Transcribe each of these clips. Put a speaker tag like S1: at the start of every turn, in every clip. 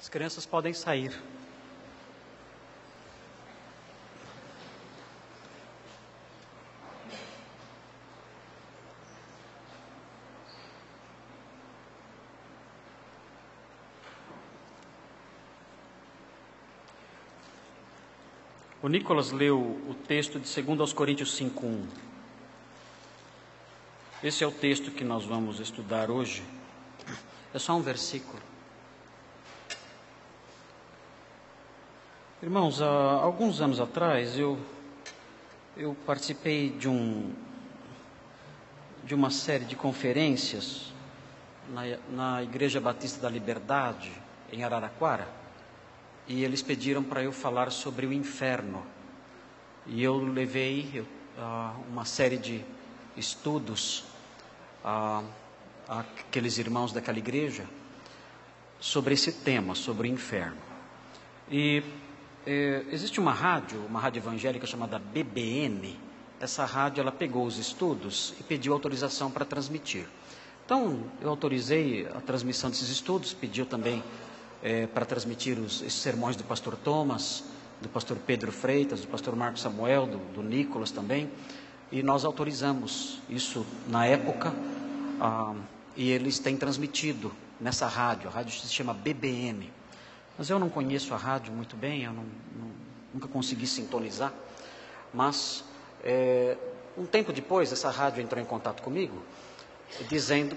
S1: As crianças podem sair. O Nicolas leu o texto de 2 Coríntios 5:1. Esse é o texto que nós vamos estudar hoje. É só um versículo. Irmãos, há alguns anos atrás eu participei de uma série de conferências na Igreja Batista da Liberdade, em Araraquara, e eles pediram para eu falar sobre o inferno. E eu levei uma série de estudos àqueles irmãos daquela igreja sobre esse tema, sobre o inferno. E existe uma rádio evangélica chamada BBN. Essa rádio, ela pegou os estudos e pediu autorização para transmitir. Então, eu autorizei a transmissão desses estudos, pediu também para transmitir esses sermões do pastor Thomas, do pastor Pedro Freitas, do pastor Marcos Samuel, do Nicolas também, e nós autorizamos isso na época, e eles têm transmitido nessa rádio. A rádio se chama BBN. Mas eu não conheço a rádio muito bem, eu nunca consegui sintonizar, mas um tempo depois essa rádio entrou em contato comigo,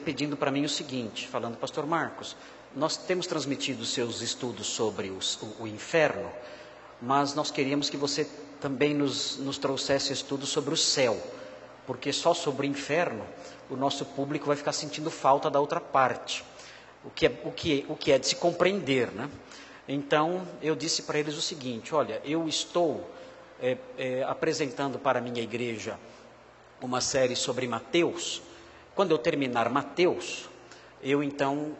S1: pedindo para mim o seguinte, falando: pastor Marcos, nós temos transmitido seus estudos sobre o inferno, mas nós queríamos que você também nos trouxesse estudos sobre o céu, porque só sobre o inferno o nosso público vai ficar sentindo falta da outra parte, o que é de se compreender, né? Então, eu disse para eles o seguinte: olha, eu estou apresentando para a minha igreja uma série sobre Mateus. Quando eu terminar Mateus, eu então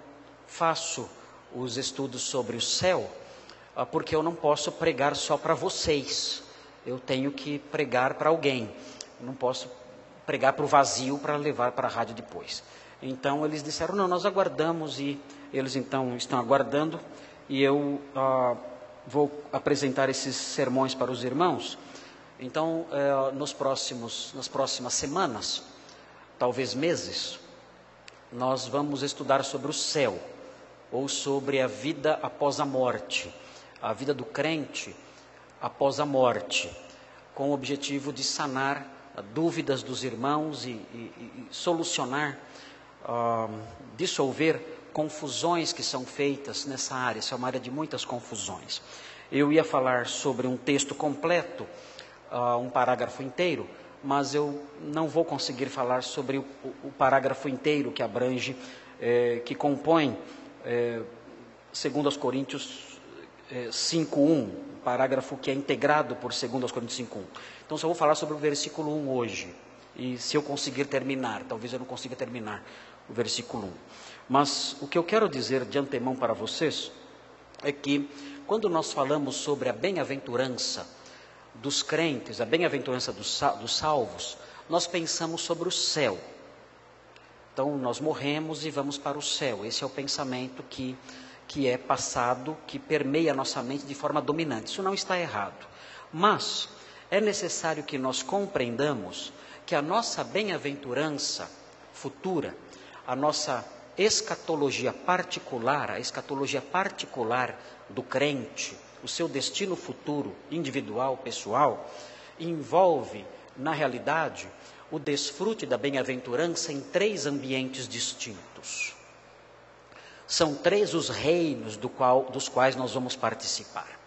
S1: faço os estudos sobre o céu, porque eu não posso pregar só para vocês. Eu tenho que pregar para alguém. Eu não posso pregar para o vazio para levar para a rádio depois. Então, eles disseram: não, nós aguardamos, e eles então estão aguardando. E eu vou apresentar esses sermões para os irmãos. Então, nas próximas semanas, talvez meses, nós vamos estudar sobre o céu, ou sobre a vida após a morte, a vida do crente após a morte, com o objetivo de sanar dúvidas dos irmãos e solucionar, dissolver confusões que são feitas nessa área. Essa é uma área de muitas confusões. Eu ia falar sobre um texto completo, um parágrafo inteiro, mas eu não vou conseguir falar sobre o parágrafo inteiro que abrange, que compõe 2 Coríntios 5:1, parágrafo que é integrado por 2 Coríntios 5:1. Então, só vou falar sobre o versículo 1 hoje, e se eu conseguir terminar, talvez eu não consiga terminar o versículo 1. Mas o que eu quero dizer de antemão para vocês é que, quando nós falamos sobre a bem-aventurança dos crentes, a bem-aventurança dos salvos, nós pensamos sobre o céu. Então, nós morremos e vamos para o céu. Esse é o pensamento que é passado, que permeia a nossa mente de forma dominante. Isso não está errado. Mas é necessário que nós compreendamos que a nossa bem-aventurança futura, a nossa escatologia particular, a escatologia particular do crente, o seu destino futuro, individual, pessoal, envolve, na realidade, o desfrute da bem-aventurança em 3 ambientes distintos. São 3 os reinos dos quais nós vamos participar.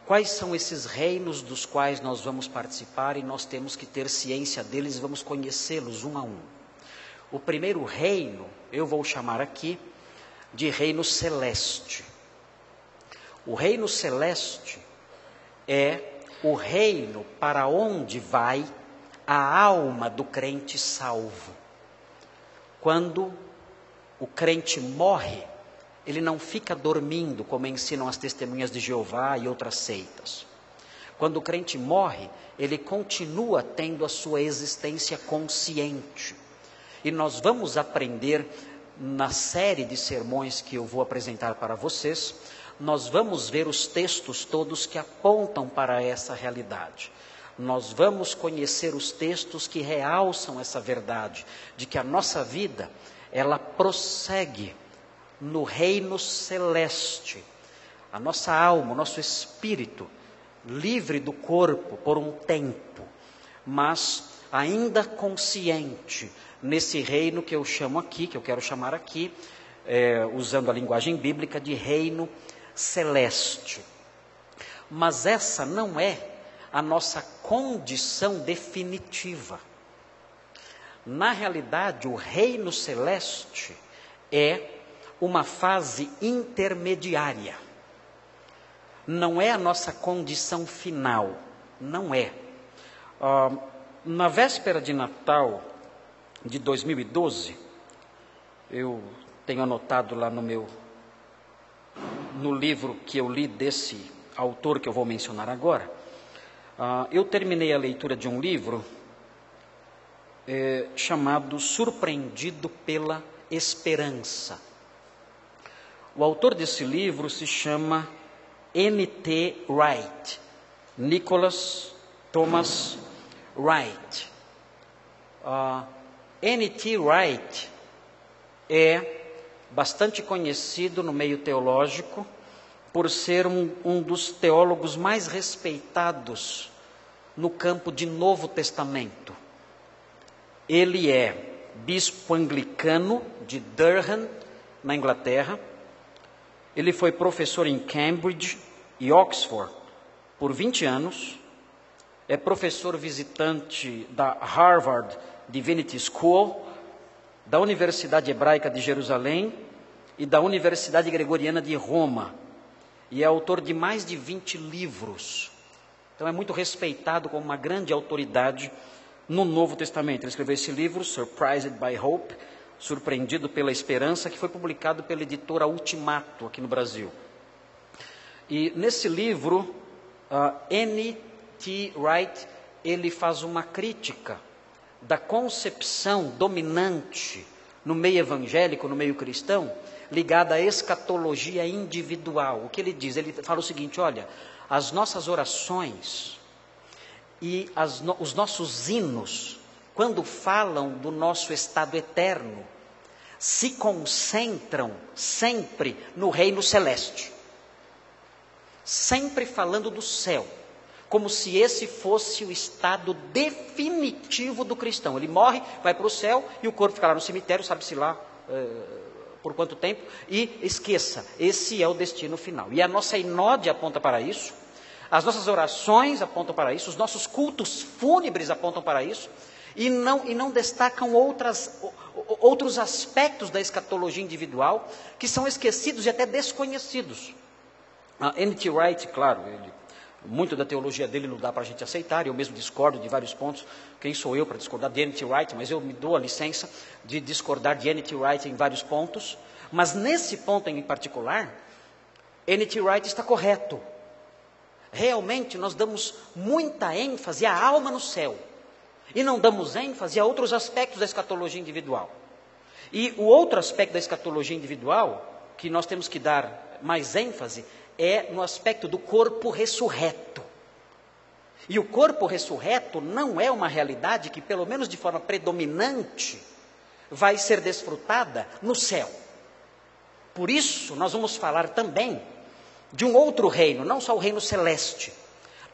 S1: Quais são esses reinos dos quais nós vamos participar? E nós temos que ter ciência deles e vamos conhecê-los um a um. O primeiro reino, eu vou chamar aqui de reino celeste. O reino celeste é o reino para onde vai a alma do crente salvo. Quando o crente morre, ele não fica dormindo, como ensinam as testemunhas de Jeová e outras seitas. Quando o crente morre, ele continua tendo a sua existência consciente. E nós vamos aprender na série de sermões que eu vou apresentar para vocês, nós vamos ver os textos todos que apontam para essa realidade. Nós vamos conhecer os textos que realçam essa verdade, de que a nossa vida, ela prossegue no reino celeste. A nossa alma, o nosso espírito, livre do corpo por um tempo, mas ainda consciente nesse reino que eu chamo aqui, que eu quero chamar aqui, usando a linguagem bíblica, de reino celeste. Mas essa não é a nossa condição definitiva. Na realidade, o reino celeste é uma fase intermediária. Não é a nossa condição final, não é. Na véspera de Natal de 2012, eu tenho anotado lá no livro que eu li desse autor que eu vou mencionar agora, eu terminei a leitura de um livro chamado Surpreendido pela Esperança. O autor desse livro se chama N.T. Wright, Nicholas Thomas Wright. N.T. Wright é bastante conhecido no meio teológico por ser um dos teólogos mais respeitados no campo de Novo Testamento. Ele é bispo anglicano de Durham, na Inglaterra. Ele foi professor em Cambridge e Oxford por 20 anos. É professor visitante da Harvard Divinity School, da Universidade Hebraica de Jerusalém e da Universidade Gregoriana de Roma. E é autor de mais de 20 livros. Então é muito respeitado como uma grande autoridade no Novo Testamento. Ele escreveu esse livro, Surprised by Hope, Surpreendido pela Esperança, que foi publicado pela editora Ultimato, aqui no Brasil. E nesse livro, N.T. Wright, ele faz uma crítica da concepção dominante no meio evangélico, no meio cristão, ligada à escatologia individual. O que ele diz? Ele fala o seguinte: olha, as nossas orações e os nossos hinos, quando falam do nosso estado eterno, se concentram sempre no reino celeste. Sempre falando do céu, como se esse fosse o estado definitivo do cristão. Ele morre, vai para o céu e o corpo fica lá no cemitério, sabe-se lá por quanto tempo, e esqueça, esse é o destino final. E a nossa inódia aponta para isso, as nossas orações apontam para isso, os nossos cultos fúnebres apontam para isso, e não destacam outros aspectos da escatologia individual, que são esquecidos e até desconhecidos. N.T. Wright, claro, muito da teologia dele não dá para a gente aceitar, eu mesmo discordo de vários pontos. Quem sou eu para discordar de N.T. Wright? Mas eu me dou a licença de discordar de N.T. Wright em vários pontos. Mas nesse ponto em particular, N.T. Wright está correto. Realmente nós damos muita ênfase à alma no céu, e não damos ênfase a outros aspectos da escatologia individual. E o outro aspecto da escatologia individual, que nós temos que dar mais ênfase, é no aspecto do corpo ressurreto. E o corpo ressurreto não é uma realidade que, pelo menos de forma predominante, vai ser desfrutada no céu. Por isso, nós vamos falar também de um outro reino, não só o reino celeste.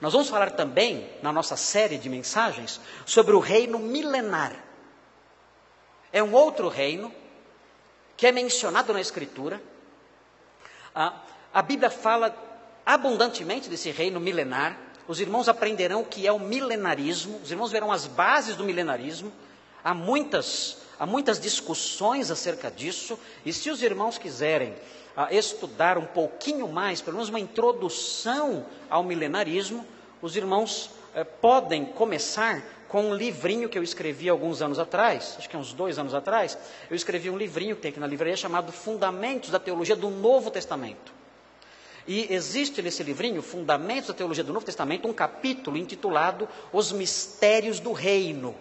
S1: Nós vamos falar também, na nossa série de mensagens, sobre o reino milenar. É um outro reino que é mencionado na Escritura. A Bíblia fala abundantemente desse reino milenar. Os irmãos aprenderão o que é o milenarismo. Os irmãos verão as bases do milenarismo. Há muitas discussões acerca disso. E se os irmãos quiserem estudar um pouquinho mais, pelo menos uma introdução ao milenarismo, os irmãos podem começar com um livrinho que eu escrevi alguns anos atrás, acho que uns 2 anos atrás. Eu escrevi um livrinho que tem aqui na livraria chamado Fundamentos da Teologia do Novo Testamento. E existe nesse livrinho, Fundamentos da Teologia do Novo Testamento, um capítulo intitulado Os Mistérios do Reino.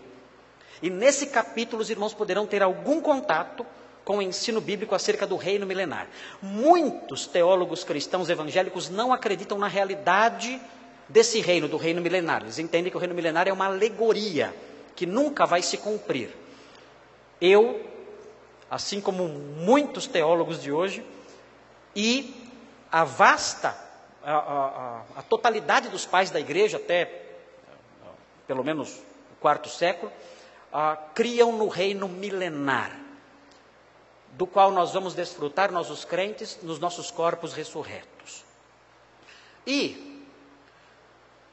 S1: E nesse capítulo os irmãos poderão ter algum contato com o ensino bíblico acerca do reino milenar. Muitos teólogos cristãos evangélicos não acreditam na realidade desse reino, do reino milenar. Eles entendem que o reino milenar é uma alegoria, que nunca vai se cumprir. Eu, assim como muitos teólogos de hoje, e a vasta, a totalidade dos pais da igreja, até pelo menos o quarto século, criam no reino milenar, do qual nós vamos desfrutar, nós os crentes, nos nossos corpos ressurretos. E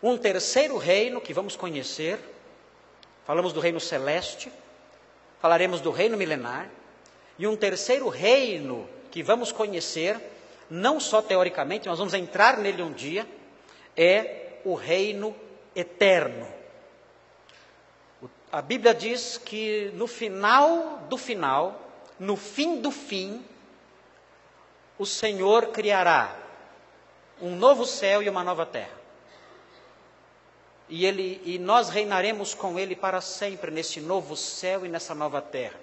S1: um terceiro reino que vamos conhecer, falamos do reino celeste, falaremos do reino milenar, e um terceiro reino que vamos conhecer, não só teoricamente, nós vamos entrar nele um dia, é o reino eterno. A Bíblia diz que no final do final, no fim do fim, o Senhor criará um novo céu e uma nova terra. E nós reinaremos com Ele para sempre, nesse novo céu e nessa nova terra.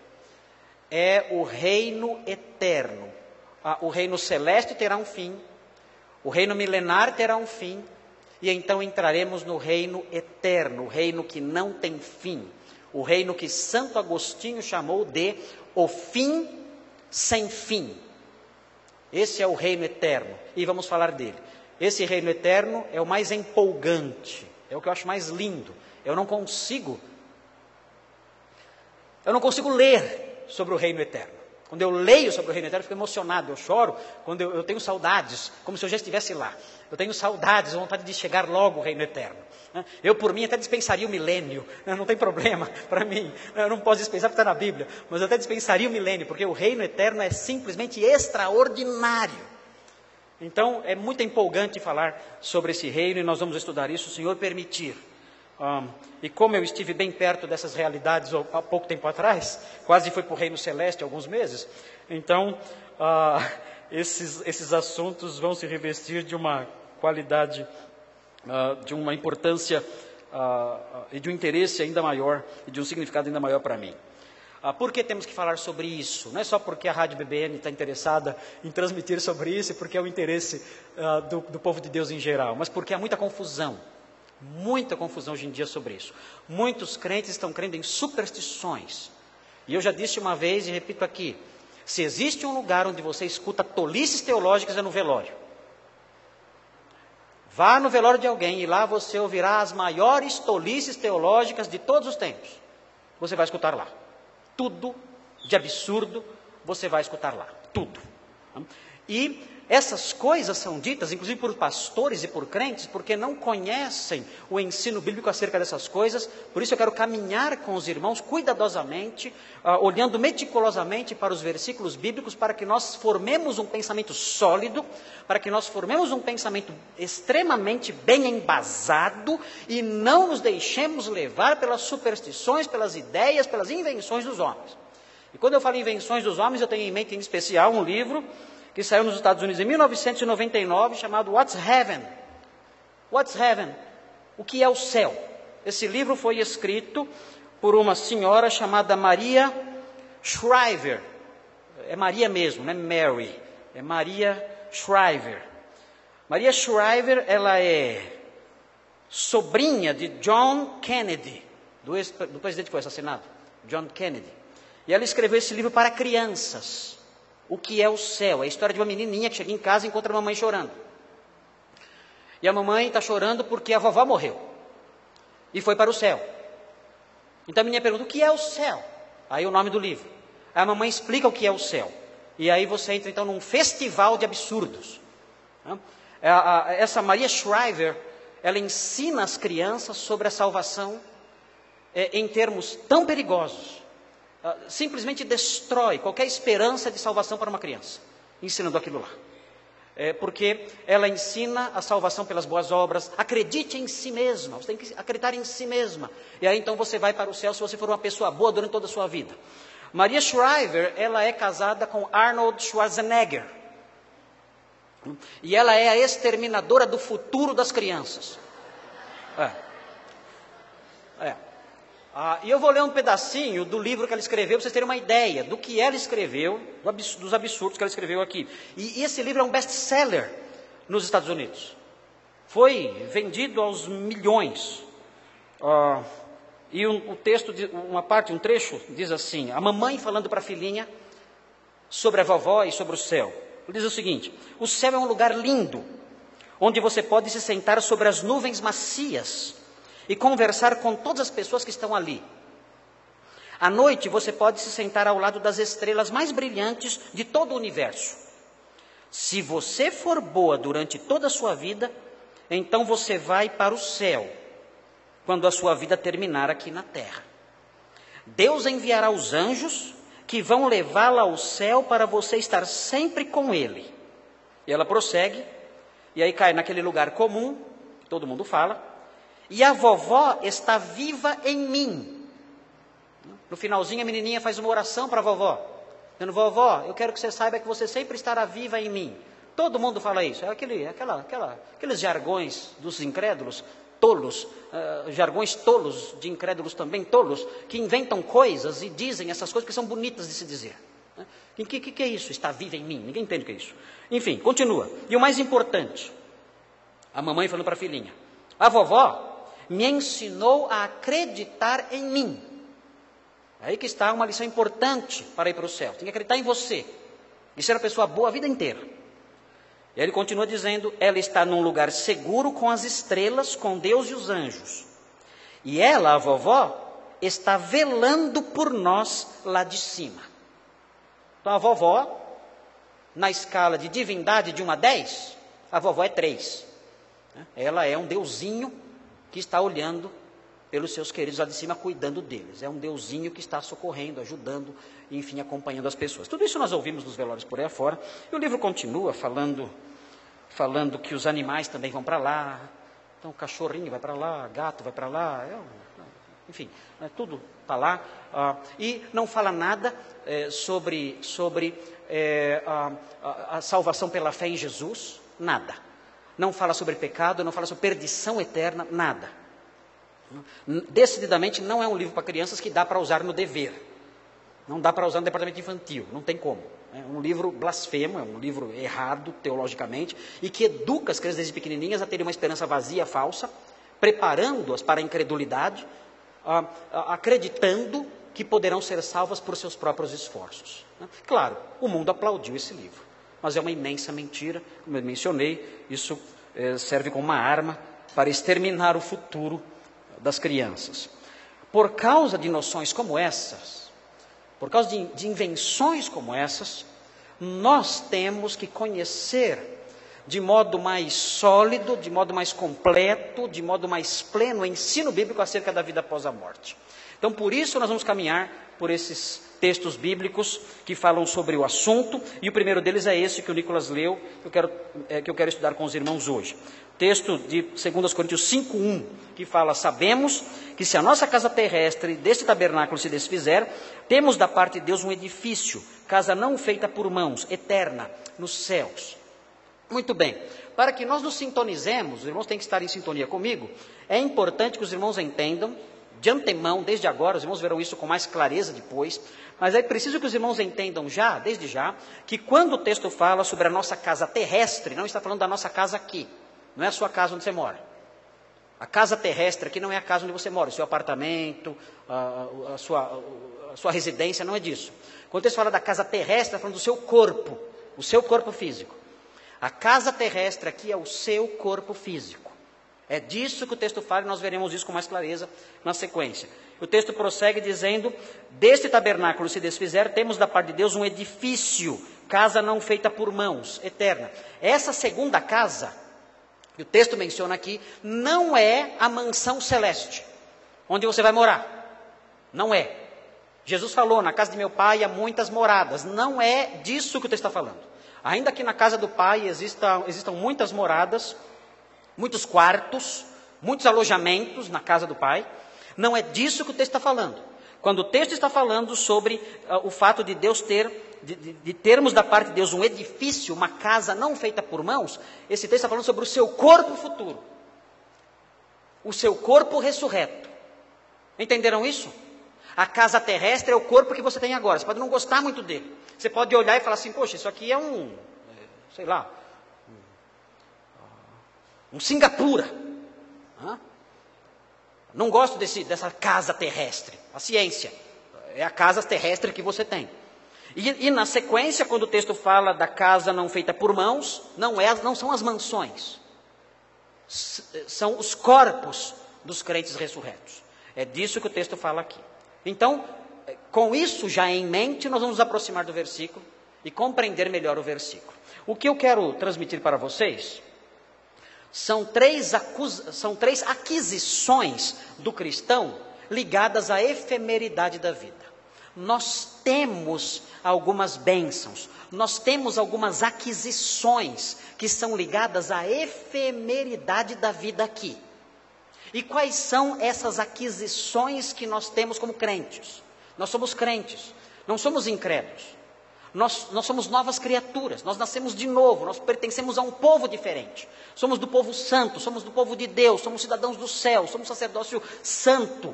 S1: É o reino eterno. O reino celeste terá um fim, o reino milenar terá um fim, e então entraremos no reino eterno, o reino que não tem fim, o reino que Santo Agostinho chamou de o fim sem fim. Esse é o reino eterno, e vamos falar dele. Esse reino eterno é o mais empolgante, é o que eu acho mais lindo. Eu não consigo ler sobre o reino eterno. Quando eu leio sobre o reino eterno, eu fico emocionado, eu choro, quando eu tenho saudades, como se eu já estivesse lá. Eu tenho saudades, vontade de chegar logo ao reino eterno. Eu, por mim, até dispensaria o milênio, não tem problema para mim. Eu não posso dispensar porque está na Bíblia, mas eu até dispensaria o milênio, porque o reino eterno é simplesmente extraordinário. Então, é muito empolgante falar sobre esse reino, e nós vamos estudar isso, se o Senhor permitir. E como eu estive bem perto dessas realidades há pouco tempo atrás, quase fui para o reino celeste há alguns meses, então esses assuntos vão se revestir de uma qualidade, de uma importância e de um interesse ainda maior, e de um significado ainda maior para mim. Por que temos que falar sobre isso? Não é só porque a Rádio BBN está interessada em transmitir sobre isso, e porque é o interesse do povo de Deus em geral, mas porque há muita confusão hoje em dia sobre isso. Muitos crentes estão crendo em superstições. E eu já disse uma vez e repito aqui: se existe um lugar onde você escuta tolices teológicas, é no velório. Vá no velório de alguém e lá você ouvirá as maiores tolices teológicas de todos os tempos. Você vai escutar lá. Tudo de absurdo você vai escutar lá. Tudo. E essas coisas são ditas, inclusive por pastores e por crentes, porque não conhecem o ensino bíblico acerca dessas coisas. Por isso eu quero caminhar com os irmãos cuidadosamente, olhando meticulosamente para os versículos bíblicos, para que nós formemos um pensamento sólido, para que nós formemos um pensamento extremamente bem embasado, e não nos deixemos levar pelas superstições, pelas ideias, pelas invenções dos homens. E quando eu falo invenções dos homens, eu tenho em mente em especial um livro que saiu nos Estados Unidos em 1999, chamado What's Heaven? What's Heaven? O que é o céu? Esse livro foi escrito por uma senhora chamada Maria Shriver. É Maria mesmo, não é Mary. É Maria Shriver. Maria Shriver, ela é sobrinha de John Kennedy, do presidente que foi assassinado, John Kennedy. E ela escreveu esse livro para crianças. O que é o céu? É a história de uma menininha que chega em casa e encontra a mamãe chorando. E a mamãe está chorando porque a vovó morreu e foi para o céu. Então a menina pergunta: o que é o céu? Aí o nome do livro. Aí a mamãe explica o que é o céu. E aí você entra então num festival de absurdos. Essa Maria Shriver, ela ensina as crianças sobre a salvação em termos tão perigosos. Simplesmente destrói qualquer esperança de salvação para uma criança, ensinando aquilo lá. Porque ela ensina a salvação pelas boas obras. Acredite em si mesma, você tem que acreditar em si mesma. E aí então você vai para o céu se você for uma pessoa boa durante toda a sua vida. Maria Shriver, ela é casada com Arnold Schwarzenegger. E ela é a exterminadora do futuro das crianças. E eu vou ler um pedacinho do livro que ela escreveu, para vocês terem uma ideia do que ela escreveu, dos absurdos que ela escreveu aqui. E esse livro é um best-seller nos Estados Unidos. Foi vendido aos milhões. E o texto, um trecho, diz assim: a mamãe falando para a filhinha sobre a vovó e sobre o céu. Ele diz o seguinte: o céu é um lugar lindo, onde você pode se sentar sobre as nuvens macias e conversar com todas as pessoas que estão ali. À noite você pode se sentar ao lado das estrelas mais brilhantes de todo o universo. Se você for boa durante toda a sua vida, então você vai para o céu, quando a sua vida terminar aqui na terra. Deus enviará os anjos que vão levá-la ao céu para você estar sempre com Ele. E ela prossegue, e aí cai naquele lugar comum, que todo mundo fala: e a vovó está viva em mim. No finalzinho a menininha faz uma oração para a vovó, dizendo: vovó, eu quero que você saiba que você sempre estará viva em mim. Todo mundo fala isso, é aqueles jargões dos incrédulos, tolos, jargões tolos de incrédulos também tolos, que inventam coisas e dizem essas coisas que são bonitas de se dizer. O que é isso? Está viva em mim? Ninguém entende o que é isso. Enfim, continua. E o mais importante, a mamãe falando para a filhinha: a vovó me ensinou a acreditar em mim. Aí que está uma lição importante para ir para o céu. Tem que acreditar em você e ser uma pessoa boa a vida inteira. E ele continua dizendo: ela está num lugar seguro com as estrelas, com Deus e os anjos. E ela, a vovó, está velando por nós lá de cima. Então a vovó, na escala de divindade de 1 a 10, a vovó é 3. Ela é um deusinho que está olhando pelos seus queridos lá de cima, cuidando deles. É um deusinho que está socorrendo, ajudando, enfim, acompanhando as pessoas. Tudo isso nós ouvimos nos velórios por aí afora. E o livro continua falando que os animais também vão para lá. Então o cachorrinho vai para lá, gato vai para lá, enfim, tudo está lá. E não fala nada sobre a salvação pela fé em Jesus, nada. Não fala sobre pecado, não fala sobre perdição eterna, nada. Decididamente não é um livro para crianças que dá para usar no dever. Não dá para usar no departamento infantil, não tem como. É um livro blasfemo, é um livro errado teologicamente, e que educa as crianças desde pequenininhas a terem uma esperança vazia, falsa, preparando-as para a incredulidade, acreditando que poderão ser salvas por seus próprios esforços. Claro, o mundo aplaudiu esse livro, mas é uma imensa mentira. Como eu mencionei, isso serve como uma arma para exterminar o futuro das crianças. Por causa de noções como essas, por causa de invenções como essas, nós temos que conhecer de modo mais sólido, de modo mais completo, de modo mais pleno o ensino bíblico acerca da vida após a morte. Então, por isso nós vamos caminhar por esses textos bíblicos que falam sobre o assunto, e o primeiro deles é esse que o Nicolas leu, que eu quero estudar com os irmãos hoje. Texto de 2 Coríntios 5:1, que fala: sabemos que se a nossa casa terrestre deste tabernáculo se desfizer, temos da parte de Deus um edifício, casa não feita por mãos, eterna, nos céus. Muito bem, para que nós nos sintonizemos, os irmãos têm que estar em sintonia comigo, é importante que os irmãos entendam, de antemão, desde agora, os irmãos verão isso com mais clareza depois, mas é preciso que os irmãos entendam desde já, que quando o texto fala sobre a nossa casa terrestre, não está falando da nossa casa aqui, não é a sua casa onde você mora. A casa terrestre aqui não é a casa onde você mora, o seu apartamento, a sua residência, não é disso. Quando o texto fala da casa terrestre, está falando do seu corpo, o seu corpo físico. A casa terrestre aqui é o seu corpo físico. É disso que o texto fala, e nós veremos isso com mais clareza na sequência. O texto prossegue dizendo: deste tabernáculo se desfizer, temos da parte de Deus um edifício, casa não feita por mãos, eterna. Essa segunda casa, que o texto menciona aqui, não é a mansão celeste, onde você vai morar. Não é. Jesus falou: na casa de meu pai há muitas moradas. Não é disso que o texto está falando. Ainda que na casa do pai existam muitas moradas, muitos quartos, muitos alojamentos na casa do pai, não é disso que o texto está falando. Quando o texto está falando sobre o fato de Deus de termos da parte de Deus um edifício, uma casa não feita por mãos, esse texto está falando sobre o seu corpo futuro, o seu corpo ressurreto. Entenderam isso? A casa terrestre é o corpo que você tem agora. Você pode não gostar muito dele. Você pode olhar e falar assim, poxa, isso aqui é sei lá, um Singapura. Não gosto dessa casa terrestre. A ciência é a casa terrestre que você tem. E na sequência, quando o texto fala da casa não feita por mãos, não são as mansões. São os corpos dos crentes ressurretos. É disso que o texto fala aqui. Então, com isso já em mente, nós vamos nos aproximar do versículo e compreender melhor o versículo. O que eu quero transmitir para vocês são três aquisições do cristão ligadas à efemeridade da vida. Nós temos algumas bênçãos, nós temos algumas aquisições que são ligadas à efemeridade da vida aqui. E quais são essas aquisições que nós temos como crentes? Nós somos crentes, não somos incrédulos. Nós somos novas criaturas, nós nascemos de novo, nós pertencemos a um povo diferente. Somos do povo santo, somos do povo de Deus, somos cidadãos do céu, somos sacerdócio santo,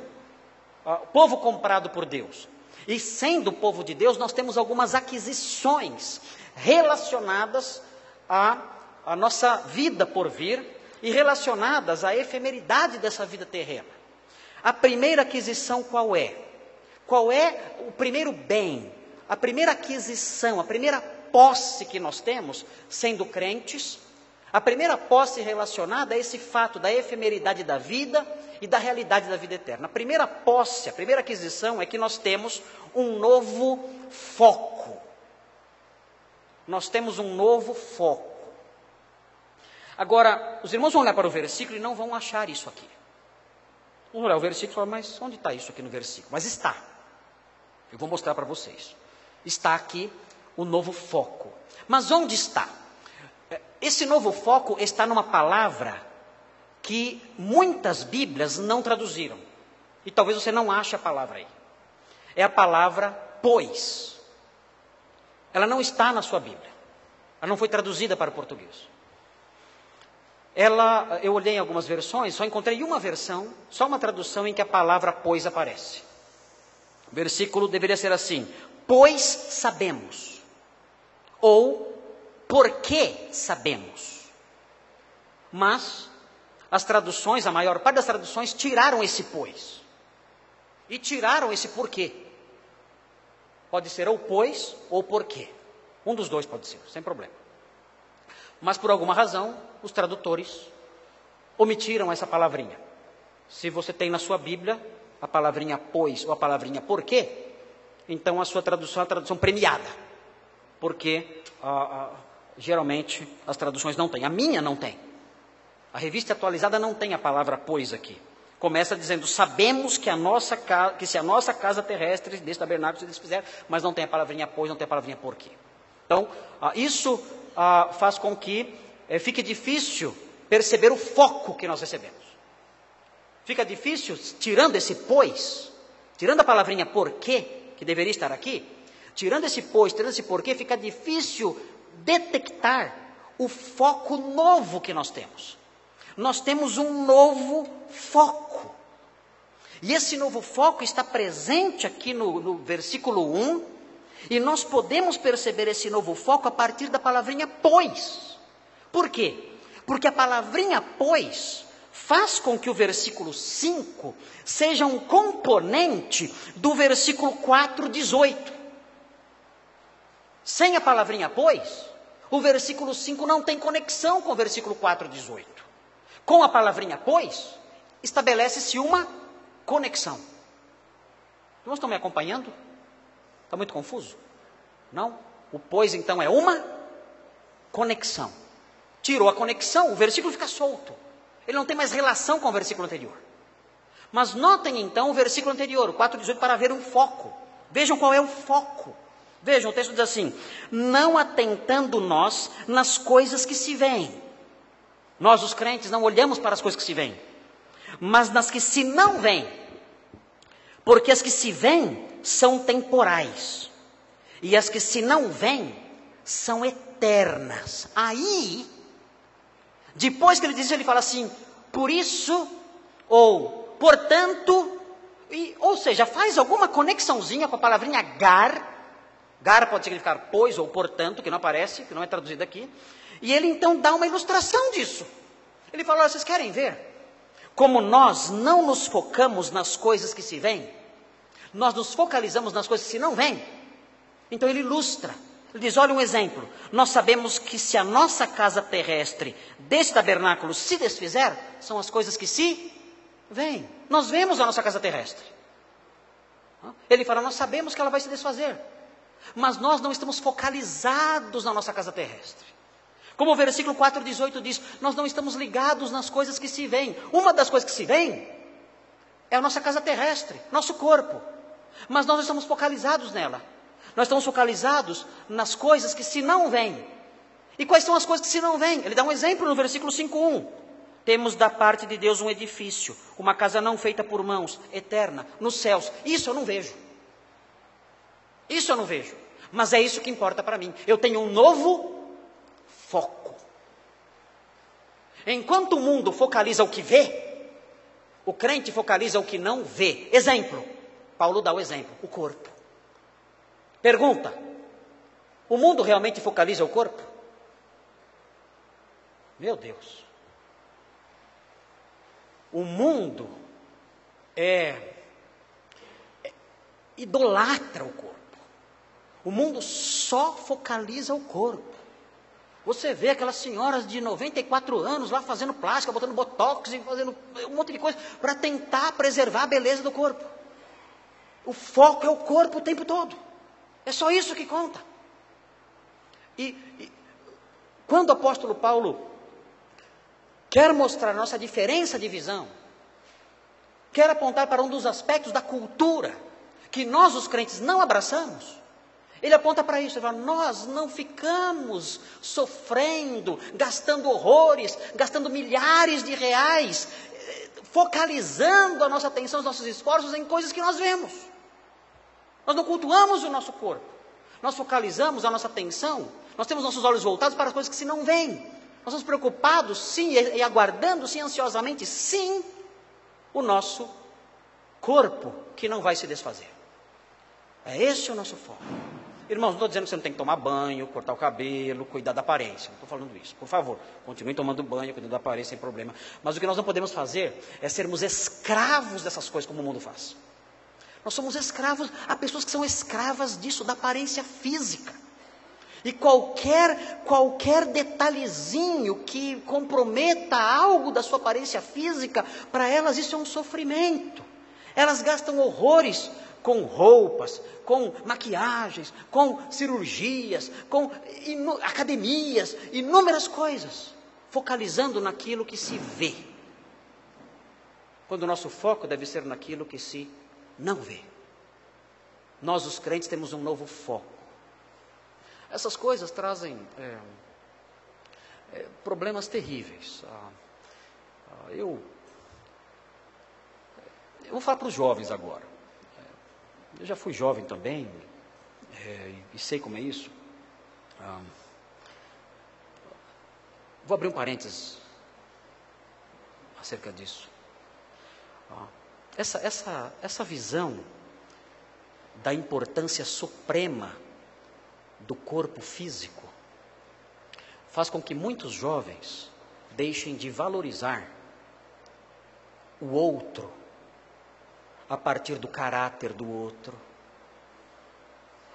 S1: povo comprado por Deus. E sendo povo de Deus, nós temos algumas aquisições relacionadas à nossa vida por vir e relacionadas à efemeridade dessa vida terrena. A primeira aquisição qual é? Qual é o primeiro bem? A primeira aquisição, a primeira posse que nós temos, sendo crentes, a primeira posse relacionada a esse fato da efemeridade da vida e da realidade da vida eterna. A primeira posse, a primeira aquisição é que nós temos um novo foco. Nós temos um novo foco. Agora, os irmãos vão olhar para o versículo e não vão achar isso aqui. Vão olhar o versículo e falar, mas onde está isso aqui no versículo? Mas está. Eu vou mostrar para vocês. Está aqui o novo foco. Mas onde está? Esse novo foco está numa palavra que muitas Bíblias não traduziram. E talvez você não ache a palavra aí. É a palavra pois. Ela não está na sua Bíblia. Ela não foi traduzida para o português. Eu olhei em algumas versões, só encontrei uma versão, só uma tradução em que a palavra pois aparece. O versículo deveria ser assim: pois sabemos, ou porque sabemos. Mas as traduções, a maior parte das traduções, tiraram esse pois. E tiraram esse porquê. Pode ser ou pois ou porquê. Um dos dois pode ser, sem problema. Mas por alguma razão, os tradutores omitiram essa palavrinha. Se você tem na sua Bíblia a palavrinha pois ou a palavrinha porquê, então a sua tradução é a tradução premiada. Porque geralmente as traduções não têm. A minha não tem. A revista atualizada não tem a palavra pois aqui. Começa dizendo, sabemos que se a nossa casa terrestre, desse tabernáculo se desfizer, mas não tem a palavrinha pois, não tem a palavrinha porquê. Então, isso faz com que fique difícil perceber o foco que nós recebemos. Fica difícil, tirando esse pois, tirando a palavrinha porquê, que deveria estar aqui, tirando esse pois, tirando esse porquê, fica difícil detectar o foco novo que nós temos. Nós temos um novo foco. E esse novo foco está presente aqui no versículo 1, e nós podemos perceber esse novo foco a partir da palavrinha pois. Por quê? Porque a palavrinha pois faz com que o versículo 5 seja um componente do versículo 4:18. Sem a palavrinha pois, o versículo 5 não tem conexão com o versículo 4:18. Com a palavrinha pois, estabelece-se uma conexão. Irmãos, estão me acompanhando? Está muito confuso? Não? O pois então é uma conexão. Tirou a conexão, o versículo fica solto. Ele não tem mais relação com o versículo anterior. Mas notem então o versículo anterior, o 4:18, para ver um foco. Vejam qual é o foco. Vejam, o texto diz assim: não atentando nós nas coisas que se veem. Nós, os crentes, não olhamos para as coisas que se veem, mas nas que se não veem. Porque as que se veem são temporais, e as que se não veem são eternas. Aí, depois que ele diz isso, ele fala assim: por isso, ou portanto, Ou seja, faz alguma conexãozinha com a palavrinha gar. Gar pode significar pois ou portanto, que não aparece, que não é traduzido aqui. E ele então dá uma ilustração disso. Ele fala, olha, vocês querem ver como nós não nos focamos nas coisas que se veem? Nós nos focalizamos nas coisas que se não veem. Então ele ilustra. Ele diz, olha um exemplo. Nós sabemos que se a nossa casa terrestre desse tabernáculo se desfizer, são as coisas que se veem. Nós vemos a nossa casa terrestre. Ele fala, nós sabemos que ela vai se desfazer. Mas nós não estamos focalizados na nossa casa terrestre. Como o versículo 4:18 diz, nós não estamos ligados nas coisas que se veem. Uma das coisas que se veem é a nossa casa terrestre, nosso corpo. Mas nós não estamos focalizados nela. Nós estamos focalizados nas coisas que se não veem. E quais são as coisas que se não veem? Ele dá um exemplo no versículo 5:1. Temos da parte de Deus um edifício, uma casa não feita por mãos, eterna, nos céus. Isso eu não vejo. Isso eu não vejo. Mas é isso que importa para mim. Eu tenho um novo foco. Enquanto o mundo focaliza o que vê, o crente focaliza o que não vê. Exemplo. Paulo dá o exemplo. O corpo. Pergunta. O mundo realmente focaliza o corpo? Meu Deus. O mundo idolatra o corpo. O mundo só focaliza o corpo. Você vê aquelas senhoras de 94 anos lá fazendo plástica, botando botox e fazendo um monte de coisa para tentar preservar a beleza do corpo. O foco é o corpo o tempo todo. É só isso que conta. E quando o apóstolo Paulo quer mostrar nossa diferença de visão, quer apontar para um dos aspectos da cultura que nós, os crentes, não abraçamos, ele aponta para isso. Ele fala, nós não ficamos sofrendo, gastando horrores, gastando milhares de reais, focalizando a nossa atenção, os nossos esforços em coisas que nós vemos. Nós não cultuamos o nosso corpo. Nós focalizamos a nossa atenção, nós temos nossos olhos voltados para as coisas que se não veem. Nós estamos preocupados, sim, e aguardando, sim, ansiosamente, sim, o nosso corpo, que não vai se desfazer. É esse o nosso foco. Irmãos, não estou dizendo que você não tem que tomar banho, cortar o cabelo, cuidar da aparência. Não estou falando isso. Por favor, continue tomando banho, cuidando da aparência, sem problema. Mas o que nós não podemos fazer é sermos escravos dessas coisas como o mundo faz. Nós somos escravos, há pessoas que são escravas disso, da aparência física. E qualquer detalhezinho que comprometa algo da sua aparência física, para elas isso é um sofrimento. Elas gastam horrores com roupas, com maquiagens, com cirurgias, com academias, inúmeras coisas, focalizando naquilo que se vê. Quando o nosso foco deve ser naquilo que se não vê. Nós, os crentes, temos um novo foco. Essas coisas trazem problemas terríveis. Eu vou falar para os jovens agora. Eu já fui jovem também, e sei como é isso. Vou abrir um parênteses acerca disso. Essa visão da importância suprema do corpo físico faz com que muitos jovens deixem de valorizar o outro a partir do caráter do outro,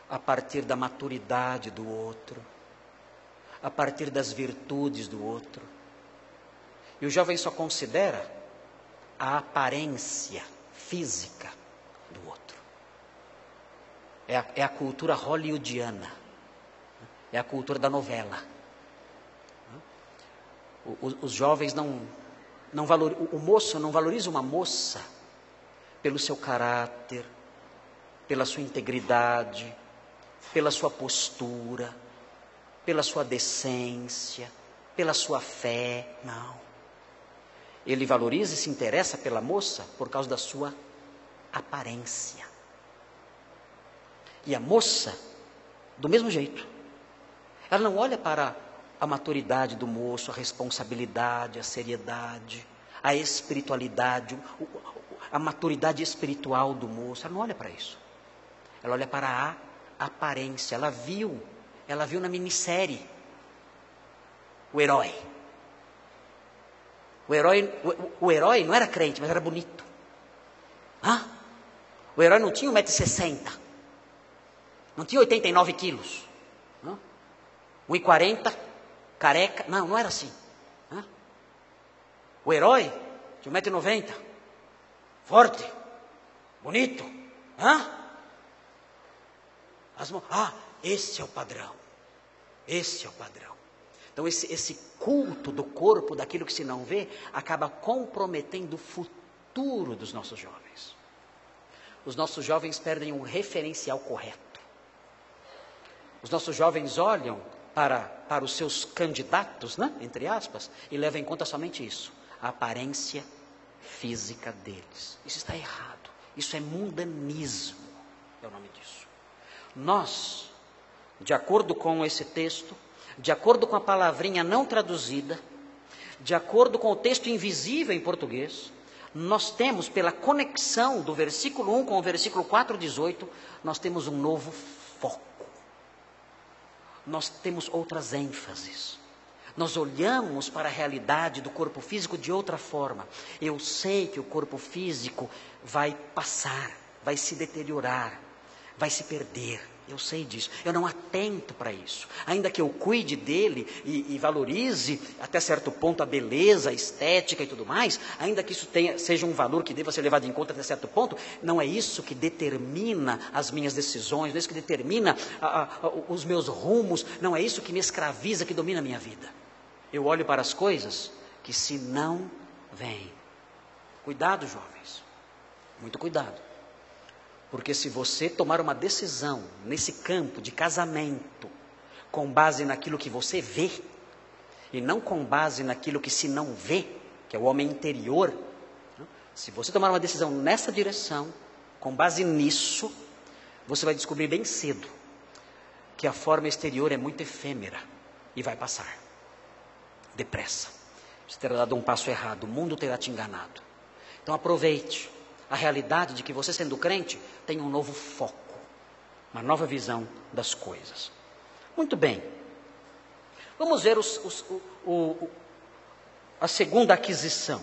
S1: a partir da maturidade do outro, a partir das virtudes do outro. E o jovem só considera a aparência física do outro. É a cultura hollywoodiana, é a cultura da novela. Os jovens não valorizam, o moço não valoriza uma moça pelo seu caráter, pela sua integridade, pela sua postura, pela sua decência, pela sua fé, não. Ele valoriza e se interessa pela moça por causa da sua aparência. E a moça, do mesmo jeito, ela não olha para a maturidade do moço, a responsabilidade, a seriedade, a espiritualidade, a maturidade espiritual do moço. Ela não olha para isso. Ela olha para a aparência. Ela viu na minissérie o herói. O herói não era crente, mas era bonito. O herói não tinha 1,60 m. Não tinha 89 quilos. 1,40 m, careca. Não era assim. O herói tinha 1,90 m. Forte. Bonito. Esse é o padrão. Esse é o padrão. Então esse culto do corpo, daquilo que se não vê, acaba comprometendo o futuro dos nossos jovens. Os nossos jovens perdem um referencial correto. Os nossos jovens olham para os seus candidatos, entre aspas, e levam em conta somente isso, a aparência física deles. Isso está errado. Isso é mundanismo, é o nome disso. Nós, de acordo com esse texto, de acordo com a palavrinha não traduzida, de acordo com o texto invisível em português, nós temos, pela conexão do versículo 1 com o versículo 4:18, nós temos um novo foco. Nós temos outras ênfases. Nós olhamos para a realidade do corpo físico de outra forma. Eu sei que o corpo físico vai passar, vai se deteriorar, vai se perder. Eu sei disso, eu não atento para isso. Ainda que eu cuide dele e valorize até certo ponto a beleza, a estética e tudo mais, ainda que isso seja um valor que deva ser levado em conta até certo ponto, não é isso que determina as minhas decisões, não é isso que determina os meus rumos, não é isso que me escraviza, que domina a minha vida. Eu olho para as coisas que se não veem. Cuidado, jovens, muito cuidado. Porque se você tomar uma decisão nesse campo de casamento, com base naquilo que você vê, e não com base naquilo que se não vê, que é o homem interior, se você tomar uma decisão nessa direção, com base nisso, você vai descobrir bem cedo que a forma exterior é muito efêmera e vai passar, depressa. Você terá dado um passo errado, o mundo terá te enganado. Então aproveite a realidade de que você, sendo crente, tem um novo foco, uma nova visão das coisas. Muito bem, vamos ver a segunda aquisição.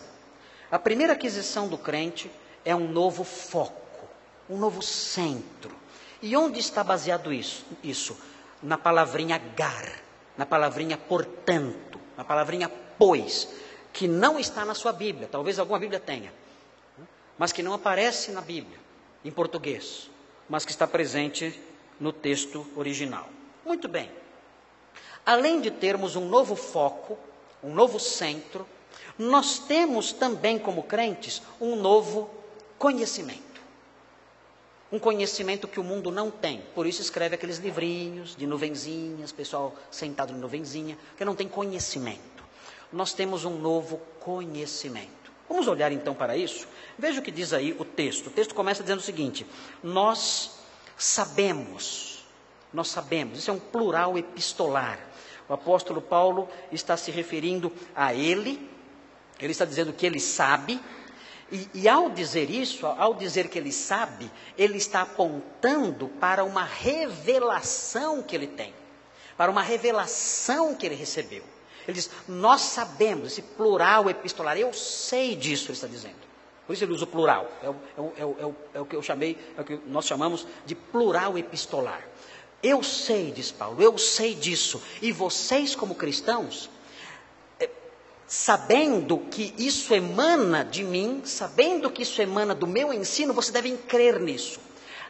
S1: A primeira aquisição do crente é um novo foco, um novo centro. E onde está baseado isso? Na palavrinha gar, na palavrinha portanto, na palavrinha pois, que não está na sua Bíblia, talvez alguma Bíblia tenha, mas que não aparece na Bíblia, em português, mas que está presente no texto original. Muito bem. Além de termos um novo foco, um novo centro, nós temos também, como crentes, um novo conhecimento. Um conhecimento que o mundo não tem. Por isso escreve aqueles livrinhos de nuvenzinhas, pessoal sentado em nuvenzinha, que não tem conhecimento. Nós temos um novo conhecimento. Vamos olhar então para isso? Veja o que diz aí o texto. O texto começa dizendo o seguinte: nós sabemos, isso é um plural epistolar. O apóstolo Paulo está se referindo a ele está dizendo que ele sabe, e ao dizer isso, ao dizer que ele sabe, ele está apontando para uma revelação que ele tem, para uma revelação que ele recebeu. Ele diz, nós sabemos, esse plural epistolar, eu sei disso, ele está dizendo. Por isso ele usa o plural, é o que eu chamei, é o que nós chamamos de plural epistolar. Eu sei, diz Paulo, eu sei disso. E vocês como cristãos, sabendo que isso emana de mim, sabendo que isso emana do meu ensino, vocês devem crer nisso.